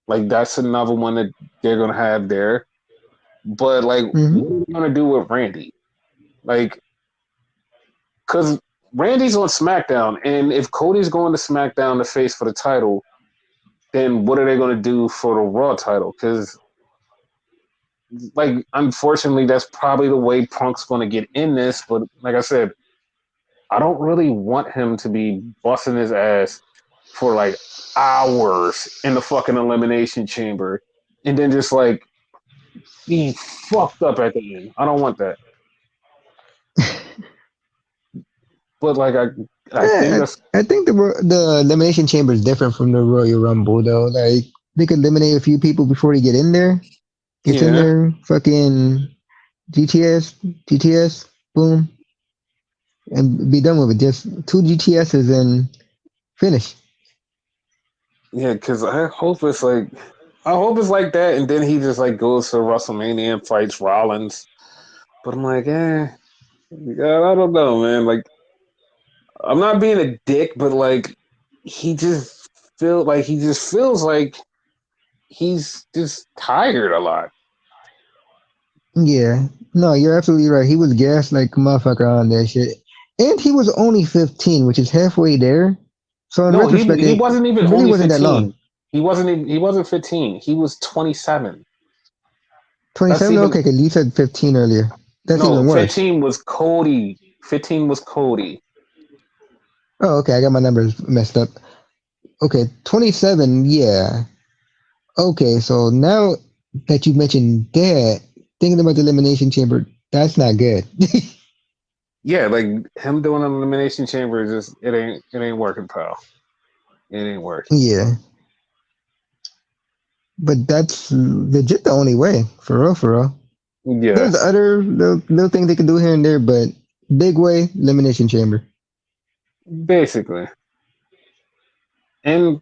Like that's another one that they're gonna have there. But like, Hmm. what are we gonna do with Randy? Like, because Randy's on SmackDown, and if Cody's going to SmackDown to face for the title, then what are they gonna do for the Raw title? Because like, unfortunately, that's probably the way Punk's gonna get in this. But like I said, I don't really want him to be busting his ass for like hours in the fucking elimination chamber and then just like being fucked up at the end. I don't want that. But like I think Yeah, that's I think the elimination chamber is different from the Royal Rumble though. Like they could eliminate a few people before they get in there. Gets in yeah. there, fucking GTS, GTS, boom, and be done with it. Just two GTSs and finish. Yeah, because I hope it's like that, and then he just like goes to WrestleMania and fights Rollins. But I'm like, I don't know, man. Like, I'm not being a dick, but like, he just feels like he's just tired a lot. Yeah, no, you're absolutely right. He was gassed like a motherfucker on that shit, and he was only 15, which is halfway there. So in No, retrospect, he it wasn't even really only wasn't that long. 15. He wasn't 15. He was 27. That's 27, even okay, because you said 15 earlier. That's no, even worse. 15 was Cody. 15 was Cody. Oh, okay, I got my numbers messed up. Okay, 27, yeah. Okay, so now that you mentioned that, thinking about the elimination chamber, that's not good. Yeah, like him doing an elimination chamber is just it ain't working, pal. It ain't working. Yeah, but that's legit the only way, for real, for real. Yeah, There's other little things they can do here and there, but big way, elimination chamber. basically. And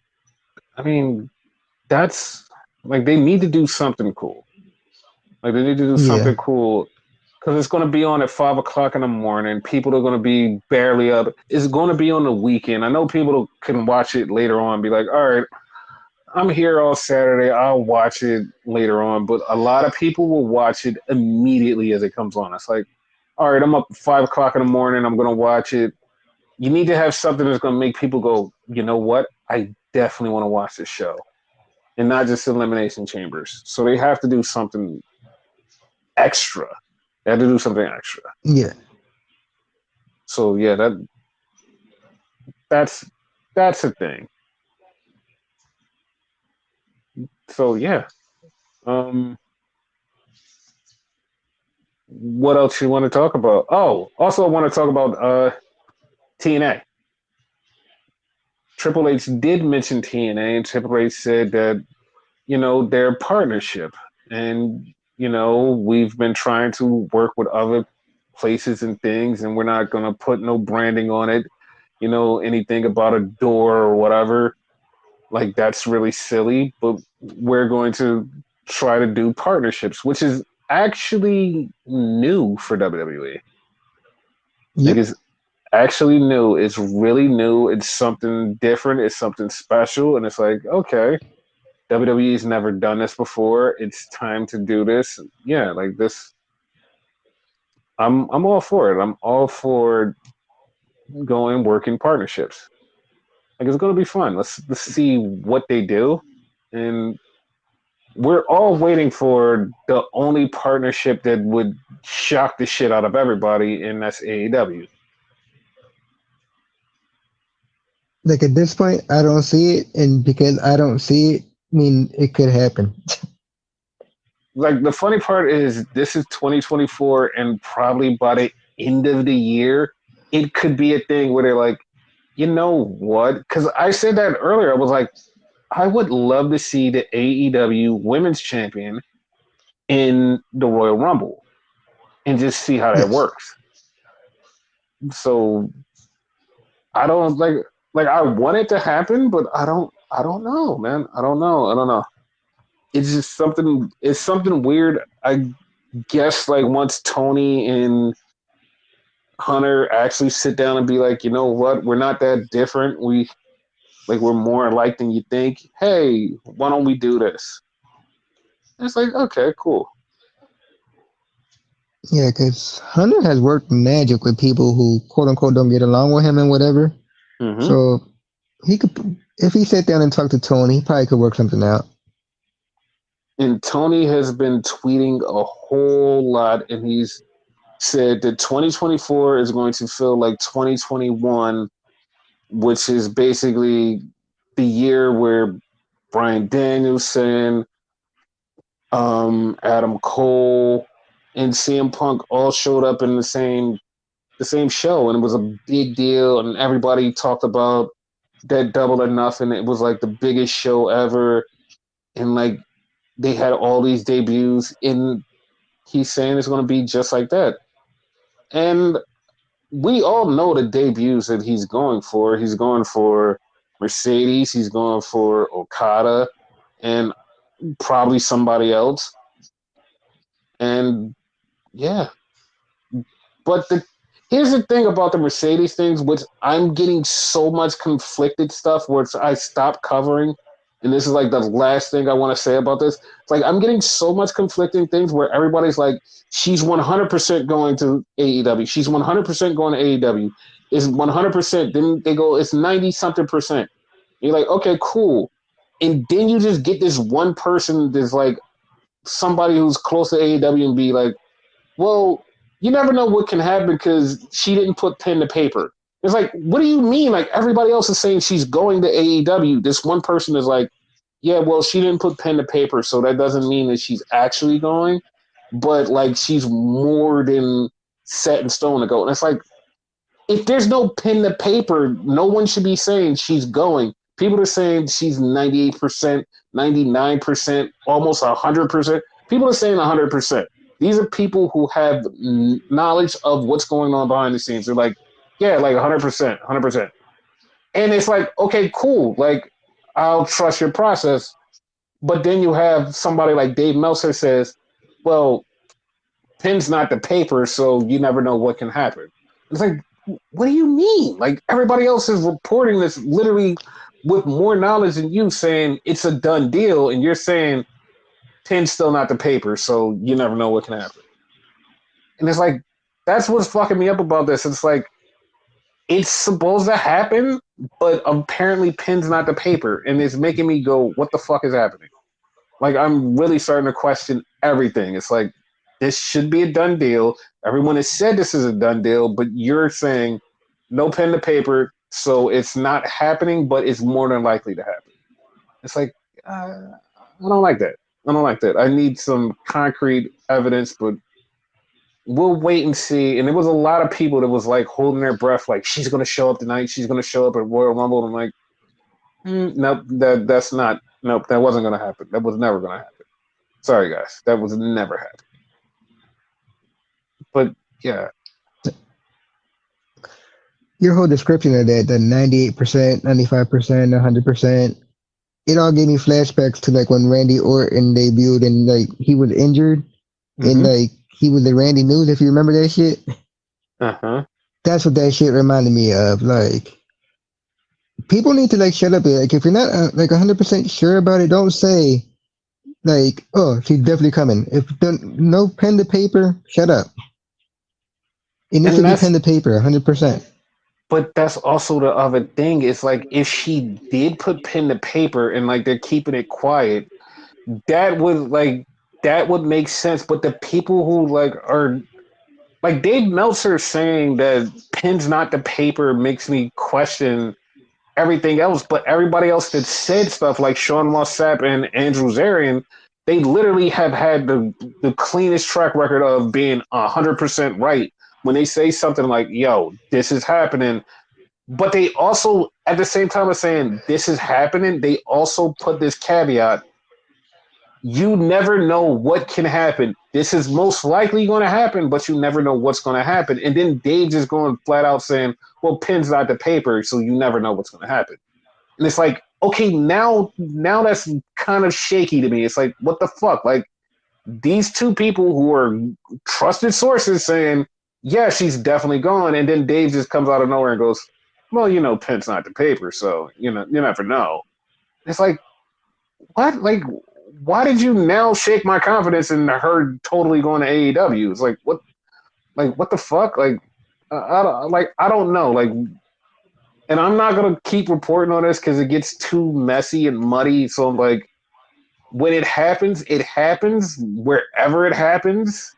I mean, that's like they need to do something cool. Like they need to do Yeah, something cool because it's going to be on at 5 o'clock in the morning. People are going to be barely up. It's going to be on the weekend. I know people can watch it later on. And be like, all right, I'm here all Saturday. I'll watch it later on. But a lot of people will watch it immediately as it comes on. It's like, all right, I'm up at 5 o'clock in the morning. I'm going to watch it. You need to have something that's going to make people go, you know what? I definitely want to watch this show, and not just elimination chambers. So they have to do something extra. They have to do something extra. yeah, So yeah, that's that's a thing. So yeah. Um, what else you want to talk about? Oh, also I want to talk about TNA. Triple H did mention TNA, and Triple H said that their partnership, and we've been trying to work with other places and things, and we're not going to put no branding on it. Anything about a door or whatever, like that's really silly. But we're going to try to do partnerships, which is actually new for WWE. Like yep, it's actually new. It's really new. It's something different. It's something special, and it's like okay, WWE's never done this before. It's time to do this. Yeah, like this. I'm all for it. I'm all for going working partnerships. Like it's gonna be fun. Let's see what they do, and we're all waiting for the only partnership that would shock the shit out of everybody, and that's AEW. like at this point, I don't see it, and because I don't see it, I mean it could happen. Like the funny part is, this is 2024, and probably by the end of the year, it could be a thing where they're like, you know what? Because I said that earlier. I was like, I would love to see the AEW Women's Champion in the Royal Rumble and just see how that Yes, works. So I don't like I want it to happen, but I don't know, man. I don't know. It's just something. It's something weird. I guess like once Tony and Hunter actually sit down and be like, you know what, we're not that different. We're more alike than you think. Hey, why don't we do this? It's like, okay, cool. yeah, because Hunter has worked magic with people who quote unquote don't get along with him and whatever. Hmm. So he could, if he sat down and talked to Tony, he probably could work something out. And Tony has been tweeting a whole lot, and he's said that 2024 is going to feel like 2021, which is basically the year where Bryan Danielson, Adam Cole, and CM Punk all showed up in the same show, and it was a big deal, and everybody talked about that Double or Nothing. It was like the biggest show ever, and like they had all these debuts, and he's saying it's going to be just like that. And we all know the debuts that he's going for. He's going for Mercedes, he's going for Okada, and probably somebody else. And yeah, but here's the thing about the Mercedes things, which I'm getting so much conflicted stuff, which I stopped covering. And this is like the last thing I want to say about this. It's like I'm getting so much conflicting things where everybody's like, she's 100% going to AEW. She's 100% going to AEW. Is 100%. Then they go, it's 90 something percent. And you're like, okay, cool. And then you just get this one person that's like somebody who's close to AEW and be like, well, you never know what can happen because she didn't put pen to paper. It's like, what do you mean? Like everybody else is saying she's going to AEW. This one person is like, yeah, well, she didn't put pen to paper, so that doesn't mean that she's actually going, but like she's more than set in stone to go. And it's like, if there's no pen to paper, no one should be saying she's going. People are saying she's 98%, 99%, almost 100%. People are saying 100%. These are people who have knowledge of what's going on behind the scenes. They're like, yeah, like 100%, 100%. And it's like, okay, cool. Like, I'll trust your process. But then you have somebody like Dave Meltzer says, well, pen's not the paper, so you never know what can happen. It's like, what do you mean? Like, everybody else is reporting this literally with more knowledge than you, saying it's a done deal, and you're saying pen's still not the paper, so you never know what can happen. And it's like, that's what's fucking me up about this. It's like, it's supposed to happen, but apparently pen's not the paper, and it's making me go, what the fuck is happening? Like, I'm really starting to question everything. It's like, this should be a done deal. Everyone has said this is a done deal, but you're saying no pen to paper, so it's not happening, but it's more than likely to happen. It's like, I don't like that. I don't like that. I need some concrete evidence, but we'll wait and see. And there was a lot of people that was like holding their breath, like she's going to show up tonight. She's going to show up at Royal Rumble. And I'm like, nope, that's not. Nope, that wasn't going to happen. That was never going to happen. Sorry, guys, that was never happened. But yeah, Your whole description of that, the 98%, 95%, 100%, it all gave me flashbacks to like when Randy Orton debuted and like he was injured and like he was the Randy News, if you remember that shit. That's what that shit reminded me of. Like, people need to like shut up. Like, if you're not like 100% sure about it, don't say like, oh, she's definitely coming. If no pen to paper, shut up. It needs to be pen to paper, 100%. But that's also the other thing. It's like, if she did put pen to paper and like they're keeping it quiet, that would make sense. But the people who like are like Dave Meltzer saying that pen's not the paper makes me question everything else. But everybody else that said stuff like Sean Ross Sapp and Andrew Zarian, they literally have had the cleanest track record of being 100% right when they say something like, yo, this is happening. But they also, at the same time of saying this is happening, they also put this caveat: you never know what can happen. This is most likely going to happen, but you never know what's going to happen. And then Dave just going flat out saying, well, pen's not the paper, so you never know what's going to happen. And it's like, okay, now that's kind of shaky to me. It's like, what the fuck? Like, these two people who are trusted sources saying, yeah, she's definitely gone. And then Dave just comes out of nowhere and goes, well, pen's not the paper, so, you never know. It's like, what? Like, why did you now shake my confidence in her totally going to AEW? It's like, what? Like, what the fuck? Like, I don't know. Like, and I'm not gonna keep reporting on this because it gets too messy and muddy. So I'm like, when it happens wherever it happens.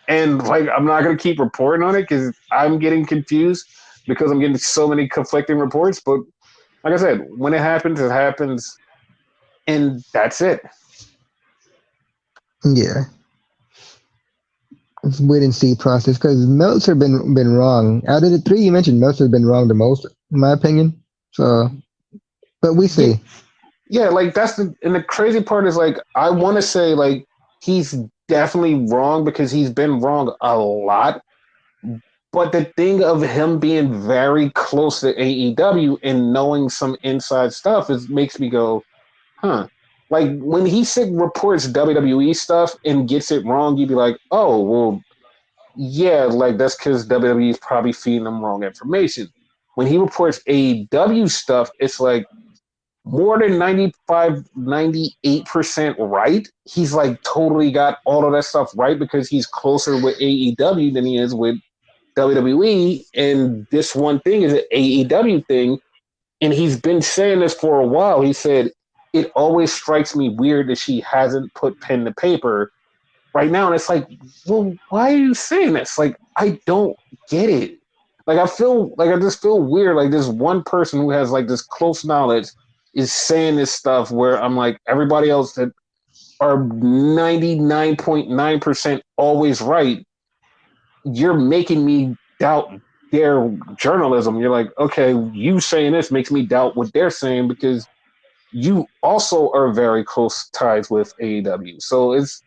And like, I'm not gonna keep reporting on it because I'm getting confused because I'm getting so many conflicting reports. But like I said, when it happens, and that's it. Yeah, it's wait and see process because Meltzer been wrong. Out of the three you mentioned, Meltzer's been wrong the most, in my opinion. So, but we Yeah, see. yeah, like that's the crazy part is like I want to say like he's definitely wrong because he's been wrong a lot. But the thing of him being very close to AEW and knowing some inside stuff is makes me go, huh. Like when he reports WWE stuff and gets it wrong, you'd be like, oh, well, yeah, like that's because WWE is probably feeding him wrong information. When he reports AEW stuff, it's like more than 95, 98% right. He's like totally got all of that stuff right because he's closer with AEW than he is with WWE. And this one thing is an AEW thing. And he's been saying this for a while. He said, it always strikes me weird that she hasn't put pen to paper right now. And it's like, well, why are you saying this? Like, I don't get it. Like, I just feel weird. Like, this one person who has like this close knowledge is saying this stuff where I'm like, everybody else that are 99.9% always right, you're making me doubt their journalism. You're like, okay, you saying this makes me doubt what they're saying because you also are very close ties with AEW. So it's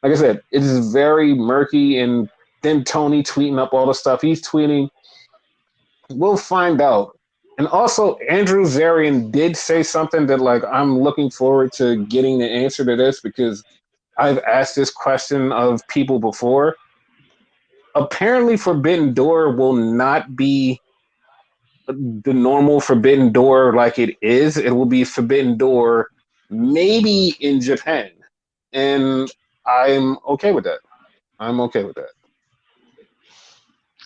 like I said, it is very murky. And then Tony tweeting up all the stuff he's tweeting. We'll find out. And also, Andrew Zarian did say something that, like, I'm looking forward to getting the answer to this because I've asked this question of people before. Apparently, Forbidden Door will not be the normal Forbidden Door like it is. It will be Forbidden Door maybe in Japan. And I'm okay with that. I'm okay with that.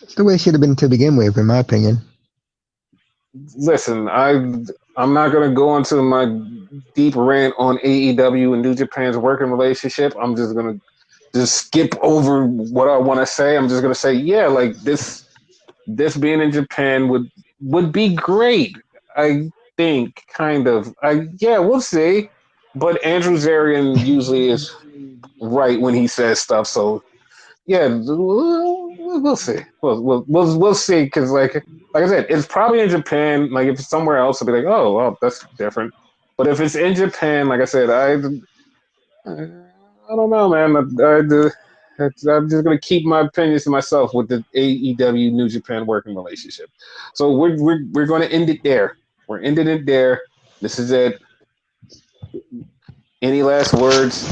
It's the way it should have been to begin with, in my opinion. Listen, I'm not gonna go into my deep rant on AEW and New Japan's working relationship. I'm just gonna just skip over what I want to say. I'm just gonna say, yeah, like this being in Japan would be great. I think, kind of. Yeah, we'll see. But Andrew Zarian usually is right when he says stuff, so yeah, we'll see. We'll see because like I said, it's probably in Japan. Like if it's somewhere else, I'll be like, oh, well, that's different. But if it's in Japan, like I said, I don't know, man. I'm just gonna keep my opinions to myself with the AEW New Japan working relationship. So we're gonna end it there. We're ending it there. This is it. Any last words?